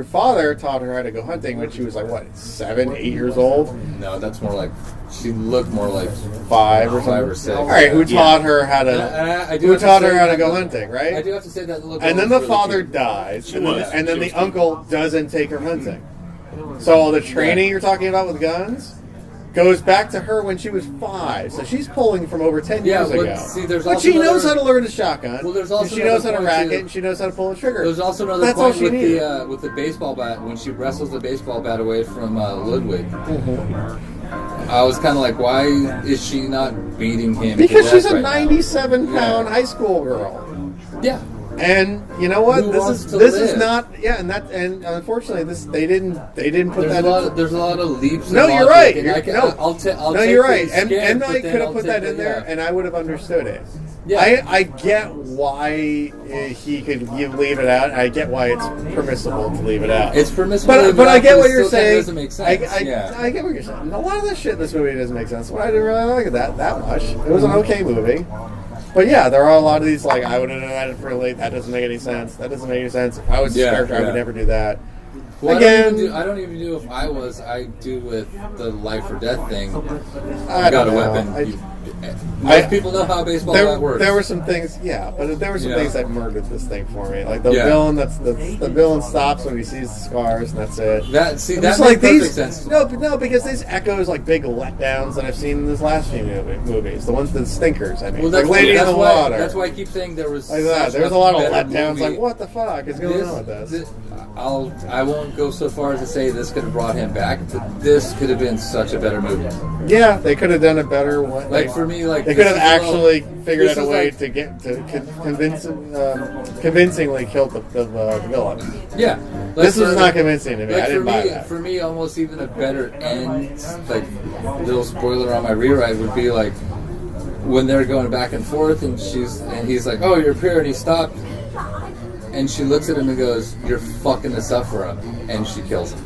father taught her how to go hunting when she was like 7, 8 years old. No, that's more like she looked more like 5 or 6. All right, who taught her how to? Who taught her how to go hunting? Right. I do have to say that. And then the father dies, and then the uncle doesn't take her hunting. So all the training you're talking about with guns goes back to her when she was 5. So she's pulling from over 10 years ago. But she knows how to learn a shotgun. Well, there's also she knows how to rack it, and she knows how to pull a trigger. There's also another point with the baseball bat when she wrestles the baseball bat away from Ludwig. Mm-hmm. I was kind of like, why is she not beating him? Because she's a 97-pound high school girl. Yeah. And you know what? This is not and unfortunately they didn't put there's a lot of leaps. No, you're right. You're right. And M. Night could have put that in there, and I would have understood it. Yeah. I get why he could leave it out. I get why it's permissible to leave it out. It's permissible, but I get what you're saying. Doesn't make sense. I get what you're saying. A lot of the shit in this movie doesn't make sense. But I didn't really like it that much. It was an okay movie. But yeah, there are a lot of these, I would have done that for late. That doesn't make any sense. That doesn't make any sense. If I was a character, I would never do that. Well, Again, I don't even do if I do with the life or death thing. I Got don't a know. weapon. Most people know how baseball bat works. There were some things, but there were some things that murdered this thing for me. Like the Yeah. villain, the villain stops when he sees the scars, and that's it. That It's makes perfect sense. No, because these echoes like big letdowns that I've seen in this last few movies. The ones that stinkers. I mean, Well, that's like Lady in the Water. That's why I keep saying there was Like that. such There's a lot of better letdowns. movie. Like, what the fuck is going on with this? I won't go so far as to say this could have brought him back, but this could have been such a better movie. Yeah, they could have done it better. Like for me, like they could have this actually figured this out a is way like- to get to convincingly kill the villain. Yeah, This was not convincing to me. Like I didn't buy for me, that. for me, almost even a better end. Like little spoiler on my rewrite would be like when they're going back and forth, and he's like, "Oh, you're pure," and he stopped, and she looks at him and goes, "You're fucking this up for him," and she kills him.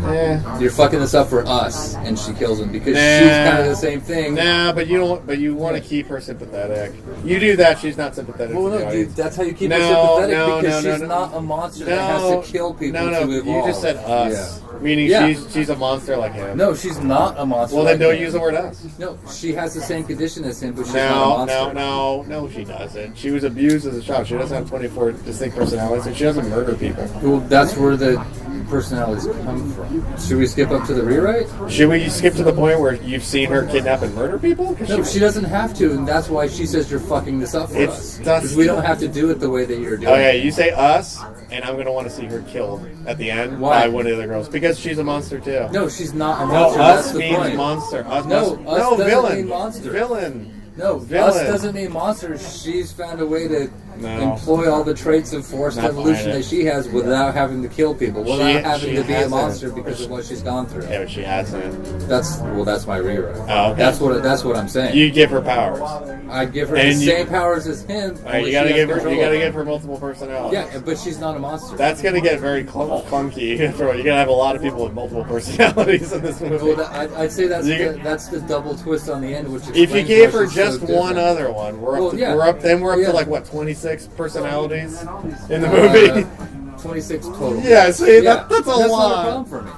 Yeah. You're fucking this up for us, and she kills him because she's kind of the same thing. Nah, but you don't. But you want to keep her sympathetic. You do that, she's not sympathetic. Well, to the no, audience. dude, that's how you keep No, her sympathetic no, because no, she's no, not a monster that has to kill people to evolve. You just said us, meaning Yeah. she's a monster like him. No, she's not a monster. Well, then like don't him. use the word us. No, she has the same condition as him, but she's not a monster. No, she doesn't. She was abused as a child. She doesn't have 24 distinct personalities, and she doesn't murder people. Well, that's where the personalities come from. Should we skip up to the rewrite? Should we skip to the point where you've seen her kidnap and murder people? No, she doesn't have to, and that's why she says you're fucking this up for us. Because we don't have to do it the way that you're doing. Okay, you say us, and I'm going to want to see her killed at the end Why? by one of the other girls because she's a monster too. No, she's not a No, monster. us That's the means point. monster. Us No, must- us no, doesn't villain. mean monster. Villain. No, Villain. us doesn't mean monster. She's found a way to No. employ all the traits of forced Not evolution buying it. that she has without having to kill people, without having she to be a hasn't. monster because of what she's gone through. Yeah, but she hasn't. That's my rewrite. Oh, okay. That's what I'm saying. You give her powers. I give her And the you- same powers as him. All right, only you gotta she has give her. control You gotta over give her multiple personalities. Yeah, but she's not a monster. That's gonna get very clunky. You're gonna have a lot of people with multiple personalities in this movie. Well, I'd say that's the double twist on the end, which If you explains gave why her she's just so one different. other one, we're Well, up to, yeah. we're up to like what 26 personalities in the movie. 26 total. Yeah, see, that's a that's lot. not a problem for me.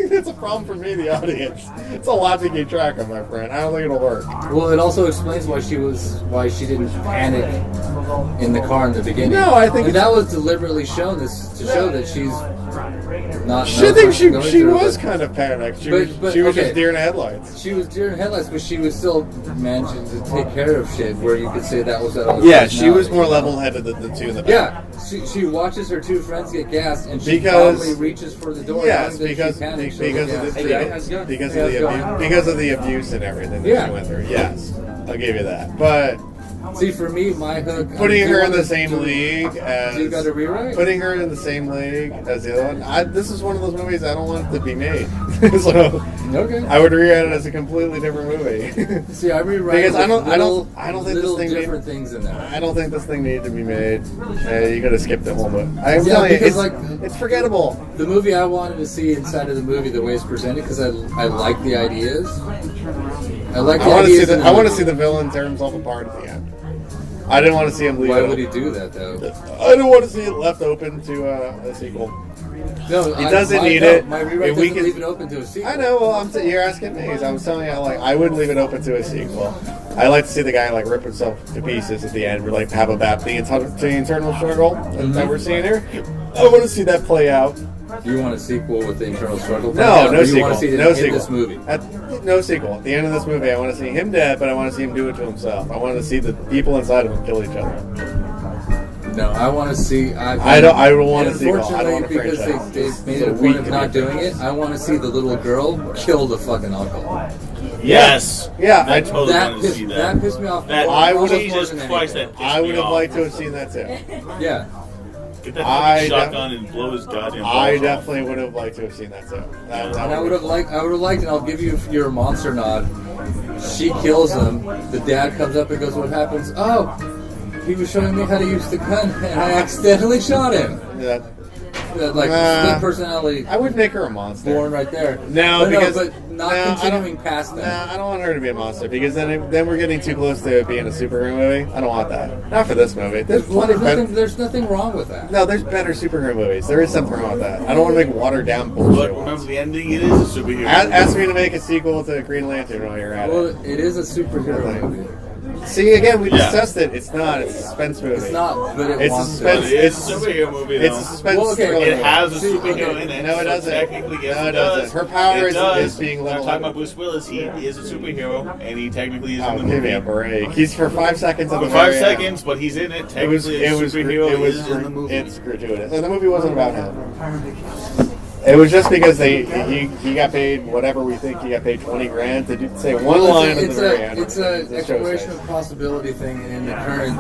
That's a problem for me, the audience. It's a lot to keep track of, my friend. I don't think it'll work. Well, it also explains why she didn't panic in the car in the beginning. No, I think and that was deliberately shown to show that she's not. I think she going through was it. kind of panicked. She But- was okay. just deer in the headlights. She was deer in headlights, but she was still managing to take care of shit. Where you could say that was that. Yeah, she was more level-headed than the two in the back. Yeah, she watches her two friends get gassed, and she Because- probably reaches for the door. Yes, knowing that because she panics, because of the abuse and everything that she went through. Yes, I'll give you that. But see, for me, my hook putting her in the same league as Do you got a rewrite? putting her in the same league as the other one. This is one of those movies I don't want it to be made. So Okay. I would rewrite it as a completely different movie. See, I rewrite Because I don't think little this thing different things in there. I don't think this thing needed to be made. You could have skipped the whole movie. I'm Yeah, telling you, because, it's forgettable. The movie I wanted to see inside of the movie, the way it's presented, because I like the ideas. I like the ideas. I want to see the villain tear himself apart at the end. I didn't want to see him leave. Why would he do that though? I don't want to see it left open to a sequel. No, He doesn't need it. My rewrite If we doesn't can- leave it open to a sequel. I know. Well, you're asking me. So I'm telling you, I wouldn't leave it open to a sequel. I like to see the guy rip himself to pieces at the end, or have about the internal struggle that we're seeing here. I want to see that play out. You want a sequel with the internal struggle? No, no you sequel. want to see it No in sequel. this movie? No sequel. At the end of this movie, I want to see him dead, but I want to see him do it to himself. I want to see the people inside of him kill each other. No, I want to see. I don't want to see. Unfortunately, because they've made it a point of not doing it, I want to see the little girl kill the fucking uncle. Yes. Yeah, I totally That want to see that that. pissed me off. That I would have- Jesus Christ, that pissed I would me have off. liked to have seen that too. Yeah. Get that I fucking shotgun and blow his goddamn balls I off. definitely would have liked to have seen that too. And I would have liked, and I'll give you your monster nod. She kills him. The dad comes up and goes, "What happens?" Oh, he was showing me how to use the gun, and I accidentally shot him. Yeah, split personality. I would make her a monster. Born right there. No, but not continuing past that. No, I don't want her to be a monster because then we're getting too close to it being a superhero movie. I don't want that. Not for this movie. There's nothing wrong with that. No, there's better superhero movies. There is something wrong with that. I don't want to make watered down bullshit. But remember the ending? It is a superhero. Ask me to make a sequel to Green Lantern while you're at it. Well, it is a superhero movie. See, again, we discussed it. It's not. It's a suspense movie. It's not, but it's wants suspense. to. It's a superhero movie, though. It's a suspense thriller. It has a superhero in it. No, it doesn't. Technically, yes, no, it doesn't. Her power is being I'm leveled talking up. about Bruce Willis. He is a superhero, and he technically is in the Give movie. me a break. He's for 5 seconds. For 5 sequence, but he's in it. Technically, it was superhero is in the movie. It's gratuitous. And the movie wasn't about him. It was just because he got paid whatever we think he got paid $20,000 to say one line at the very end. It's an exploration of possibility thing in the current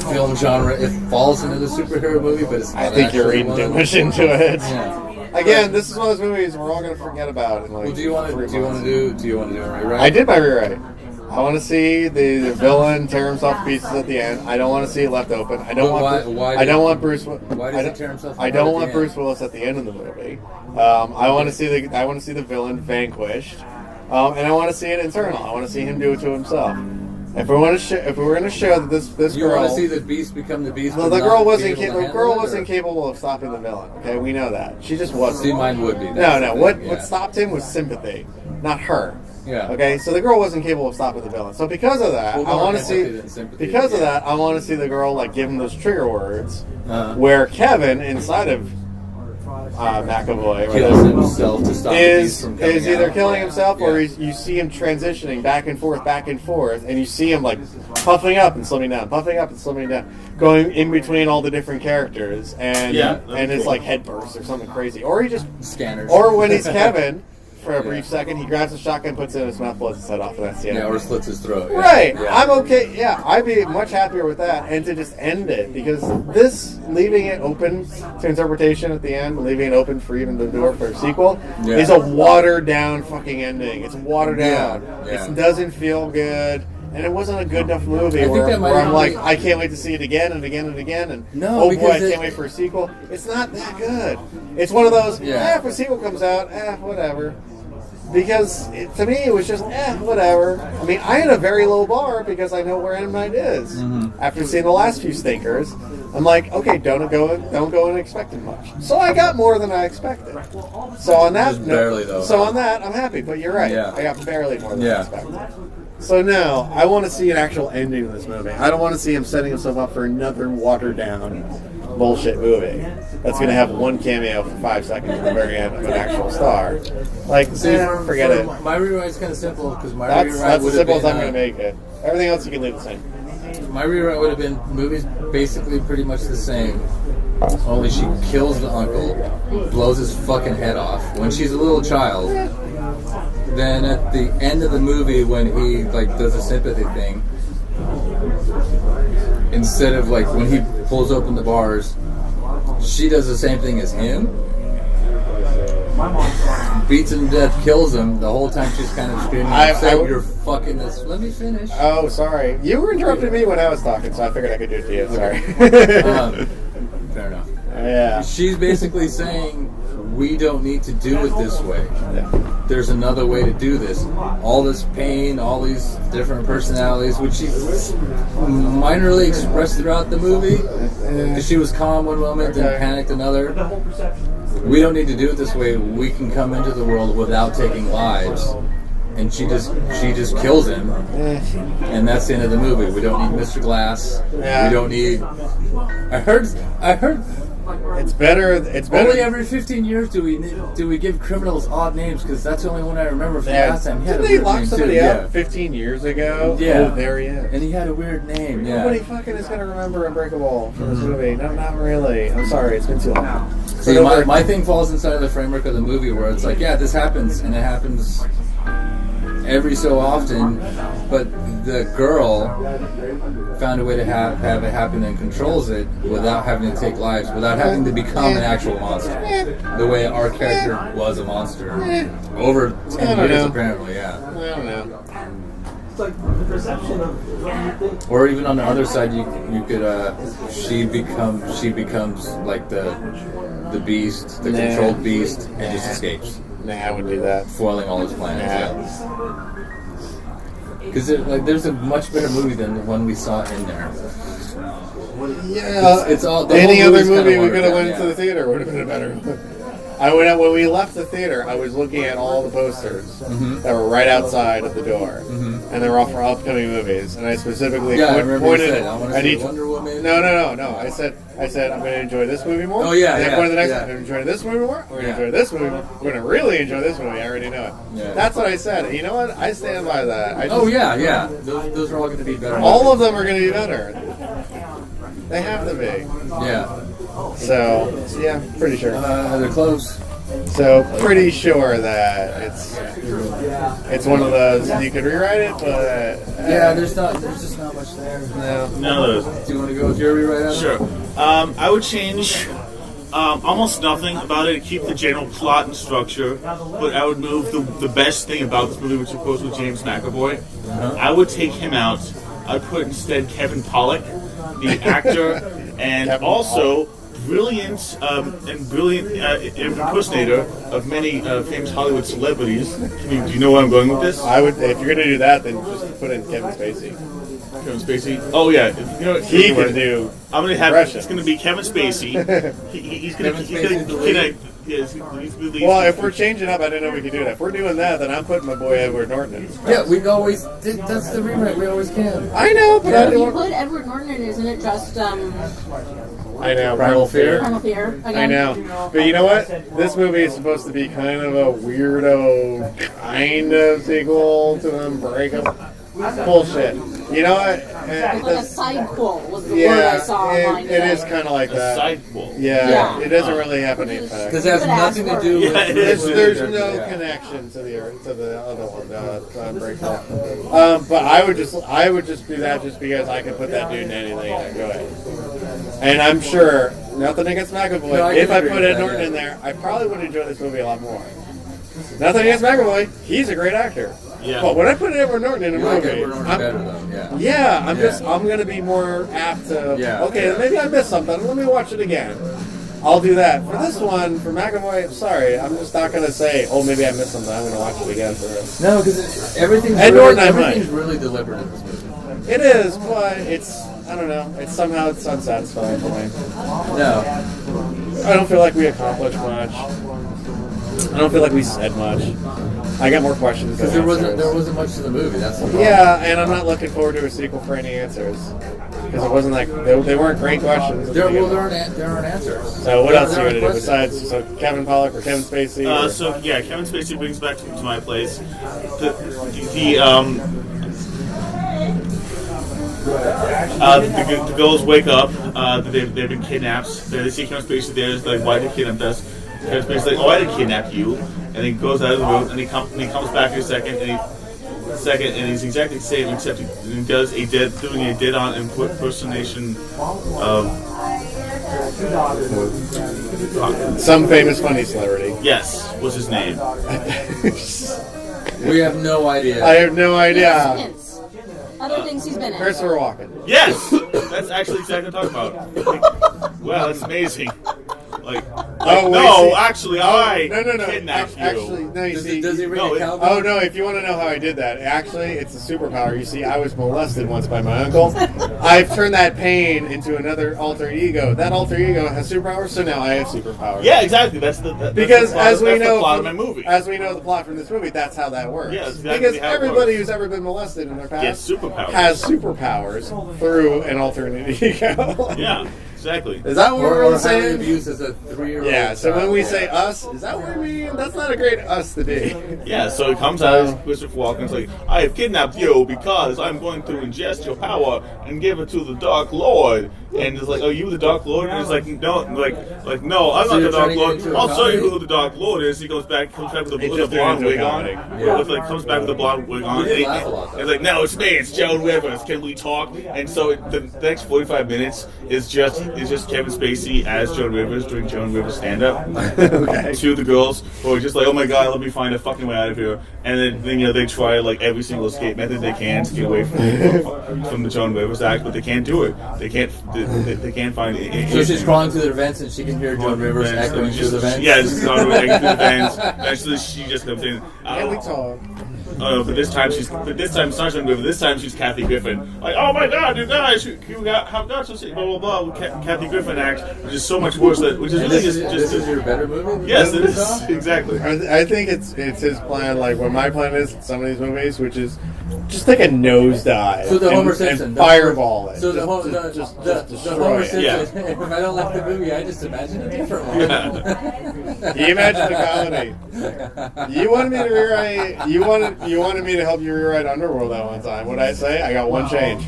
film genre. It falls into the superhero movie, but it's not. I think you're reading too much into it. Yeah. Again, this is one of those movies we're all going to forget about. In do you want to do a rewrite? I did my rewrite. I want to see the villain tear himself to pieces at the end. I don't want to see it left open. I don't want Bruce. Why does he tear himself? I don't want Bruce Willis at the end of the movie. I want to see the villain vanquished, and I want to see it internal. I want to see him do it to himself. If we're going to show that this girl, you want to see the beast become the beast. Well, the girl wasn't capable of stopping the villain. Okay, we know that. She just wasn't. See, mine would be. No. What stopped him was sympathy, not her. Yeah. Okay, so the girl wasn't capable of stopping the villain. So because of that, I want to see. Because of that, I want to see the girl give him those trigger words, where Kevin inside of McAvoy kills himself to stop is either out. killing himself or you see him transitioning back and forth, and you see him puffing up and slimming down, going in between all the different characters, and it's cool. Head bursts or something crazy, or he just scanners, or when he's Kevin. For a brief second, he grabs a shotgun, puts it in his mouth, blows his head off, and that's the end. Yeah, or slits his throat. Yeah. Right. Yeah. I'm okay. Yeah, I'd be much happier with that, and to just end it, because this, leaving it open to interpretation at the end, leaving it open for even the door for a sequel, is a watered-down fucking ending. It's watered down. Yeah. It doesn't feel good. And it wasn't a good enough movie where I'm I can't wait to see it again and again and again. And oh boy, I can't wait for a sequel. It's not that good. It's one of those, if a sequel comes out, whatever. Because to me, it was just, whatever. I mean, I had a very low bar because I know where M. Night is. Mm-hmm. After seeing the last few stinkers, I'm like, okay, don't go in expecting much. So I got more than I expected. So on that, barely though. So on that, I'm happy. But you're right. Yeah. I got barely more than I expected. So now, I want to see an actual ending of this movie. I don't want to see him setting himself up for another watered-down bullshit movie that's going to have one cameo for 5 seconds at the very end of an actual star. Forget it. My rewrite's kind of simple because that's as simple as I'm going to make it. Everything else you can leave the same. My rewrite would have been movies basically pretty much the same. Only she kills the uncle, blows his fucking head off when she's a little child. Then at the end of the movie, when he does a sympathy thing, instead of when he pulls open the bars, she does the same thing as him. Beats him to death, kills him. The whole time she's kind of screaming, "You're fucking this." Let me finish. Oh, sorry. You were interrupting me when I was talking, so I figured I could do it to you. Sorry. Fair enough. Yeah. She's basically saying, we don't need to do it this way. Yeah. There's another way to do this. All this pain, all these different personalities, which she minorly expressed throughout the movie. She was calm one moment, then panicked another. We don't need to do it this way. We can come into the world without taking lives. And she just kills him. And that's the end of the movie. We don't need Mr. Glass. Yeah. We don't need... I heard It's better. Only every 15 years do we give criminals odd names, because that's the only one I remember from last time. Didn't they lock somebody up 15 years ago? Yeah. Oh, there he is. And he had a weird name. Yeah. Nobody fucking is going to remember Unbreakable from this movie. No, not really. I'm sorry. It's been too long. See, my thing falls inside of the framework of the movie where it's this happens, and it happens every so often, but the girl found a way to have it happen and controls it without having to take lives, without having to become an actual monster. The way our character was a monster over 10 years, apparently. Yeah. I don't know. It's like the perception of what you think. Or even on the other side, you could she becomes like the beast, the controlled beast, and just escapes. Nah, I would do that. Foiling all his plans. Because there's a much better movie than the one we saw in there. Yeah, it's all. Any other movie we could have went to the theater would have been a better one. When we left the theater, I was looking at all the posters that were right outside of the door, and they were all for upcoming movies. And I specifically pointed at Wonder Woman. No. I said I'm going to enjoy this movie more. Oh yeah, and then yeah. One of the next one, I'm going to enjoy this movie more. We're going to enjoy this movie more. We're going to really enjoy this movie. I already know it. Yeah. That's what I said. And you know what? I stand by that. Yeah. Those are all going to be better. All of them are going to be better. They have to be. Yeah. So yeah, pretty sure. They're close. So pretty sure that it's one of those you could rewrite it, but there's just not much there. No. Do you want to go with your rewrite? Sure. I would change almost nothing about it. Keep the general plot and structure, but I would move the best thing about this movie, which of course was James McAvoy. I would take him out. I'd put instead Kevin Pollak, the actor, and also brilliant impersonator of many famous Hollywood celebrities. Do you know where I'm going with this? I would, if you're going to do that, then just put in Kevin Spacey. Kevin Spacey. Oh yeah, you know he can do. I'm going to have. It's going to be Kevin Spacey. He's going to connect. Yes, well, if we're changing up, I didn't know we could do that. If we're doing that, then I'm putting my boy Edward Norton in. Yeah, we always did. That's the rewrite. We always can. I know, but if you put Edward Norton in, isn't it just I know. Primal Fear. Primal Fear? Again? I know. But you know what? This movie is supposed to be kind of a weirdo kind of sequel to Unbreakable. Bullshit. You know what? It's like a sidequel was the word I saw online. It is kind of like a that. sidequel. Yeah, it doesn't really have any effect. Because it has nothing to do with... There's no connection to the other one, Unbreakable. But I would just do that just because I can put that dude in anything and enjoy it. And I'm sure, nothing against McAvoy, if I put Ed Norton in there, I probably would enjoy this movie a lot more. Nothing against McAvoy, he's a great actor. Yeah. But when I put Edward Norton in a movie, I'm going to be more apt to, maybe I missed something, let me watch it again. I'll do that. For this one, for McAvoy, sorry, I'm just not going to say, oh, maybe I missed something, I'm going to watch it again for this. No, because everything's really deliberate in this movie. It is, but it's, I don't know, it's unsatisfying for me. No. I don't feel like we accomplished much. I don't feel like we said much. I got more questions. Because there wasn't much to the movie. That's the problem. Yeah, and I'm not looking forward to a sequel for any answers because it wasn't like they weren't great questions. There aren't answers. So what else are you going to do besides Kevin Pollak or Kevin Spacey? Kevin Spacey brings back to my place the girls wake up. They've been kidnapped. They see Kevin Spacey there. It's like, why did you kidnap us? Kevin Spacey's like, oh, I didn't kidnap you. And he goes out of the room, and he comes back in a second, and he's exactly the same, except he does doing a dead-on impersonation of some famous funny celebrity. Yes, what's his name? We have no idea. I have no idea. Hints. Other things he's been in. Christopher Walken. Yes, that's actually exactly what I'm talking about. Wow, that's amazing. Actually, I kidnapped you. Actually, no, you see. Does he ring a cowbell? Oh, no, if you want to know how I did that, actually, it's a superpower. You see, I was molested once by my uncle. I've turned that pain into another alter ego. That alter ego has superpowers, so now I have superpowers. Yeah, exactly. That's the plot of my movie. As we know the plot from this movie, that's how that works. Yeah, exactly. Because everybody who's ever been molested in their past has superpowers through an alternate ego. Yeah. Exactly. Is that what we're really saying? Abused as a 3-year-old. Yeah, so when we say us, is that what we mean? That's not a great us to be. Yeah, so it comes out as Christopher Walken's like, I have kidnapped you because I'm going to ingest your power and give it to the Dark Lord. and it's like, "Oh, you the Dark Lord?" And it's like, "No, no, I'm not the Dark Lord. I'll show you who the Dark Lord is." He comes back with a blonde wig on. Comes back with a blonde wig on. And it's like, "No, it's me. It's Joan Rivers. Can we talk?" And so the next 45 minutes is just Kevin Spacey as Joan Rivers doing Joan Rivers stand-up to the girls who are just like, "Oh my God, let me find a fucking way out of here." And then they try like every single escape method they can to get away from the Joan Rivers act, but they can't do it. They can't find it. So she's crawling through the vents and she can hear Joan Rivers echoing through the vents? Yeah, just crawling through the vents. Eventually she just comes in. Can we talk? Oh, but this time it's not Joan Rivers. This time she's Kathy Griffin. Like, "Oh my God, you guys, you have got to see blah blah blah." Kathy Griffin act, which is so much worse. Which is really just this is your better movie. Yes, it is exactly. I think it's his plan. Like what my plan is, some of these movies, which is just take a nosedive. So the Homer Simpson, and fireball it. So the Homer Simpson. Yeah. If I don't like the movie, I just imagine a different one. Yeah. You imagine the comedy. You wanted me to rewrite. You wanted me to help you rewrite Underworld that one time. What'd I say? I got one change.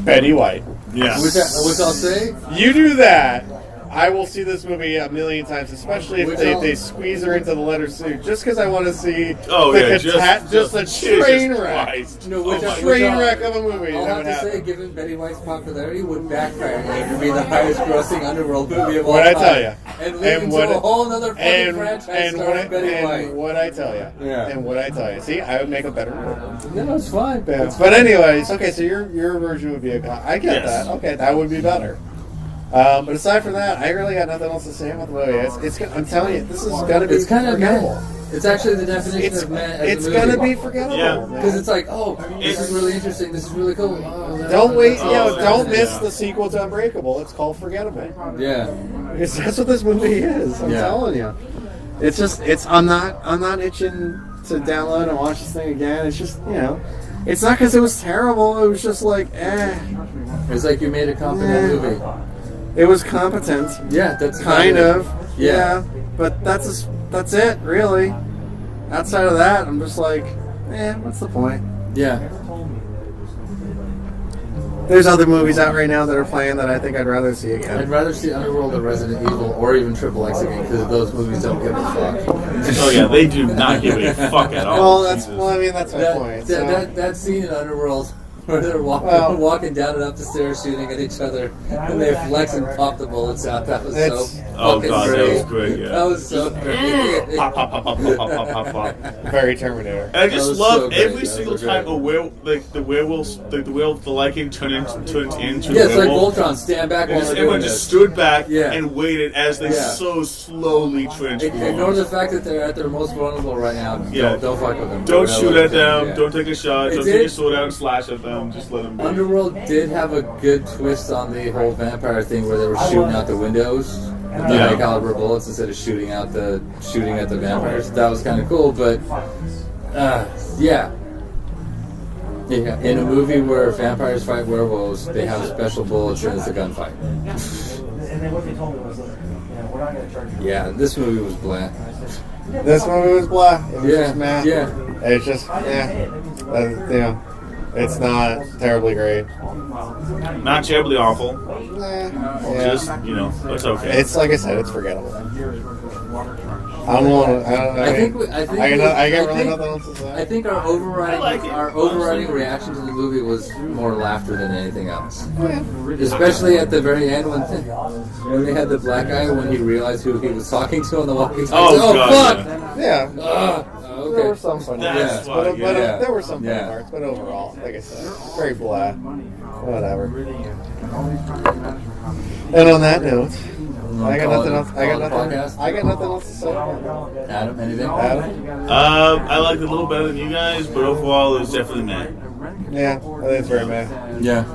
Betty White. Yeah. Which I'll say. You do that, I will see this movie a million times, especially if they squeeze her into the letter C. Just because I want to see just a train wreck. Train wreck of a movie. I'll have to say, given Betty White's popularity, would backfire to be the highest grossing Underworld movie of all time. What I tell you. And lead into a whole other fucking franchise starring Betty White. And what I tell you. Yeah. And what I tell you. See, I would make a better movie. No, it's fine. But anyways, okay, so your version would be I get that. Okay, that would be better. But aside from that, I really got nothing else to say about the movie. I'm telling you, this is gonna be forgettable. It's actually the definition of meh. It's gonna be forgettable. Because it's like, oh, this is really interesting. This is really cool. Oh, don't miss the sequel to Unbreakable. It's called Forgettable. Yeah, that's what this movie is. I'm telling you. It's just I'm not itching to download and watch this thing again. It's just it's not because it was terrible. It was just like It's like you made a competent movie. It was competent. Yeah, that's kind of. Yeah, but that's it, really. Outside of that, I'm just like, what's the point? Yeah. There's other movies out right now that are playing that I think I'd rather see again. I'd rather see Underworld or Resident Evil or even Triple X again because those movies don't give a fuck. Oh yeah, they do not give a fuck at all. Well, that's my point. That scene in Underworld where they're walking down and up the stairs shooting at each other and they flex and pop the bullets out. That was so fucking great. That was great, yeah. That was so great. Pop, pop, pop, pop, pop, pop, pop, pop. Very Terminator. And I just love every single time the werewolf, the Lycan turned into yeah, it's like Voltron, stand back while everyone just stood back and waited as they so slowly transformed. Ignore the fact that they're at their most vulnerable right now. Yeah. Don't fuck with them. Don't shoot at them. Don't take a shot. Don't take your sword out and slash at them. Just let them be. Underworld did have a good twist on the whole vampire thing where they were shooting out the windows with the high caliber bullets instead of shooting at the vampires. That was kind of cool, but in a movie where vampires fight werewolves, they have special bullets and it's a gunfight. And then what they told me was, we're not going to charge you. Yeah, this movie was bland. This movie was blah. It was just meh. Yeah. It's just it's not terribly great. Not terribly awful. Just it's okay. It's like I said, it's forgettable. I got really nothing else to say. I think our overriding reaction to the movie was more laughter than anything else. Especially at the very end when they had the black guy when he realized who he was talking to on the walkie-talkie. Oh God, fuck! Yeah. Okay. There were some funny parts, but there were some funny parts. But overall, like I said, very blah. Whatever. And on that note, I got nothing else. I got nothing else to say. Adam, anything? I liked it a little better than you guys, but overall, it was definitely meh. Yeah, I think it's very meh. Yeah.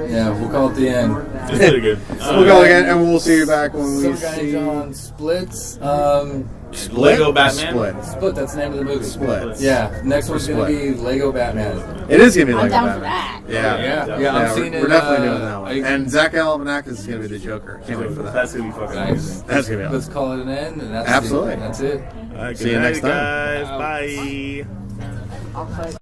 Yeah, we'll call it the end. It's pretty good. We'll go again, and we'll see you back when we see on Splits. Lego Batman. Split. That's the name of the movie. Split. Yeah. Next one's gonna be Lego Batman. It is gonna be Lego I'm down Batman. for that. Yeah. I'm seeing we're it. definitely doing that one. And Zach Galifianakis is gonna be the Joker. Can't wait for that. That's gonna be fucking nice. That's gonna be awesome. Let's call it an end. And that's Absolutely. That's it. All right, See you next time. guys. Bye.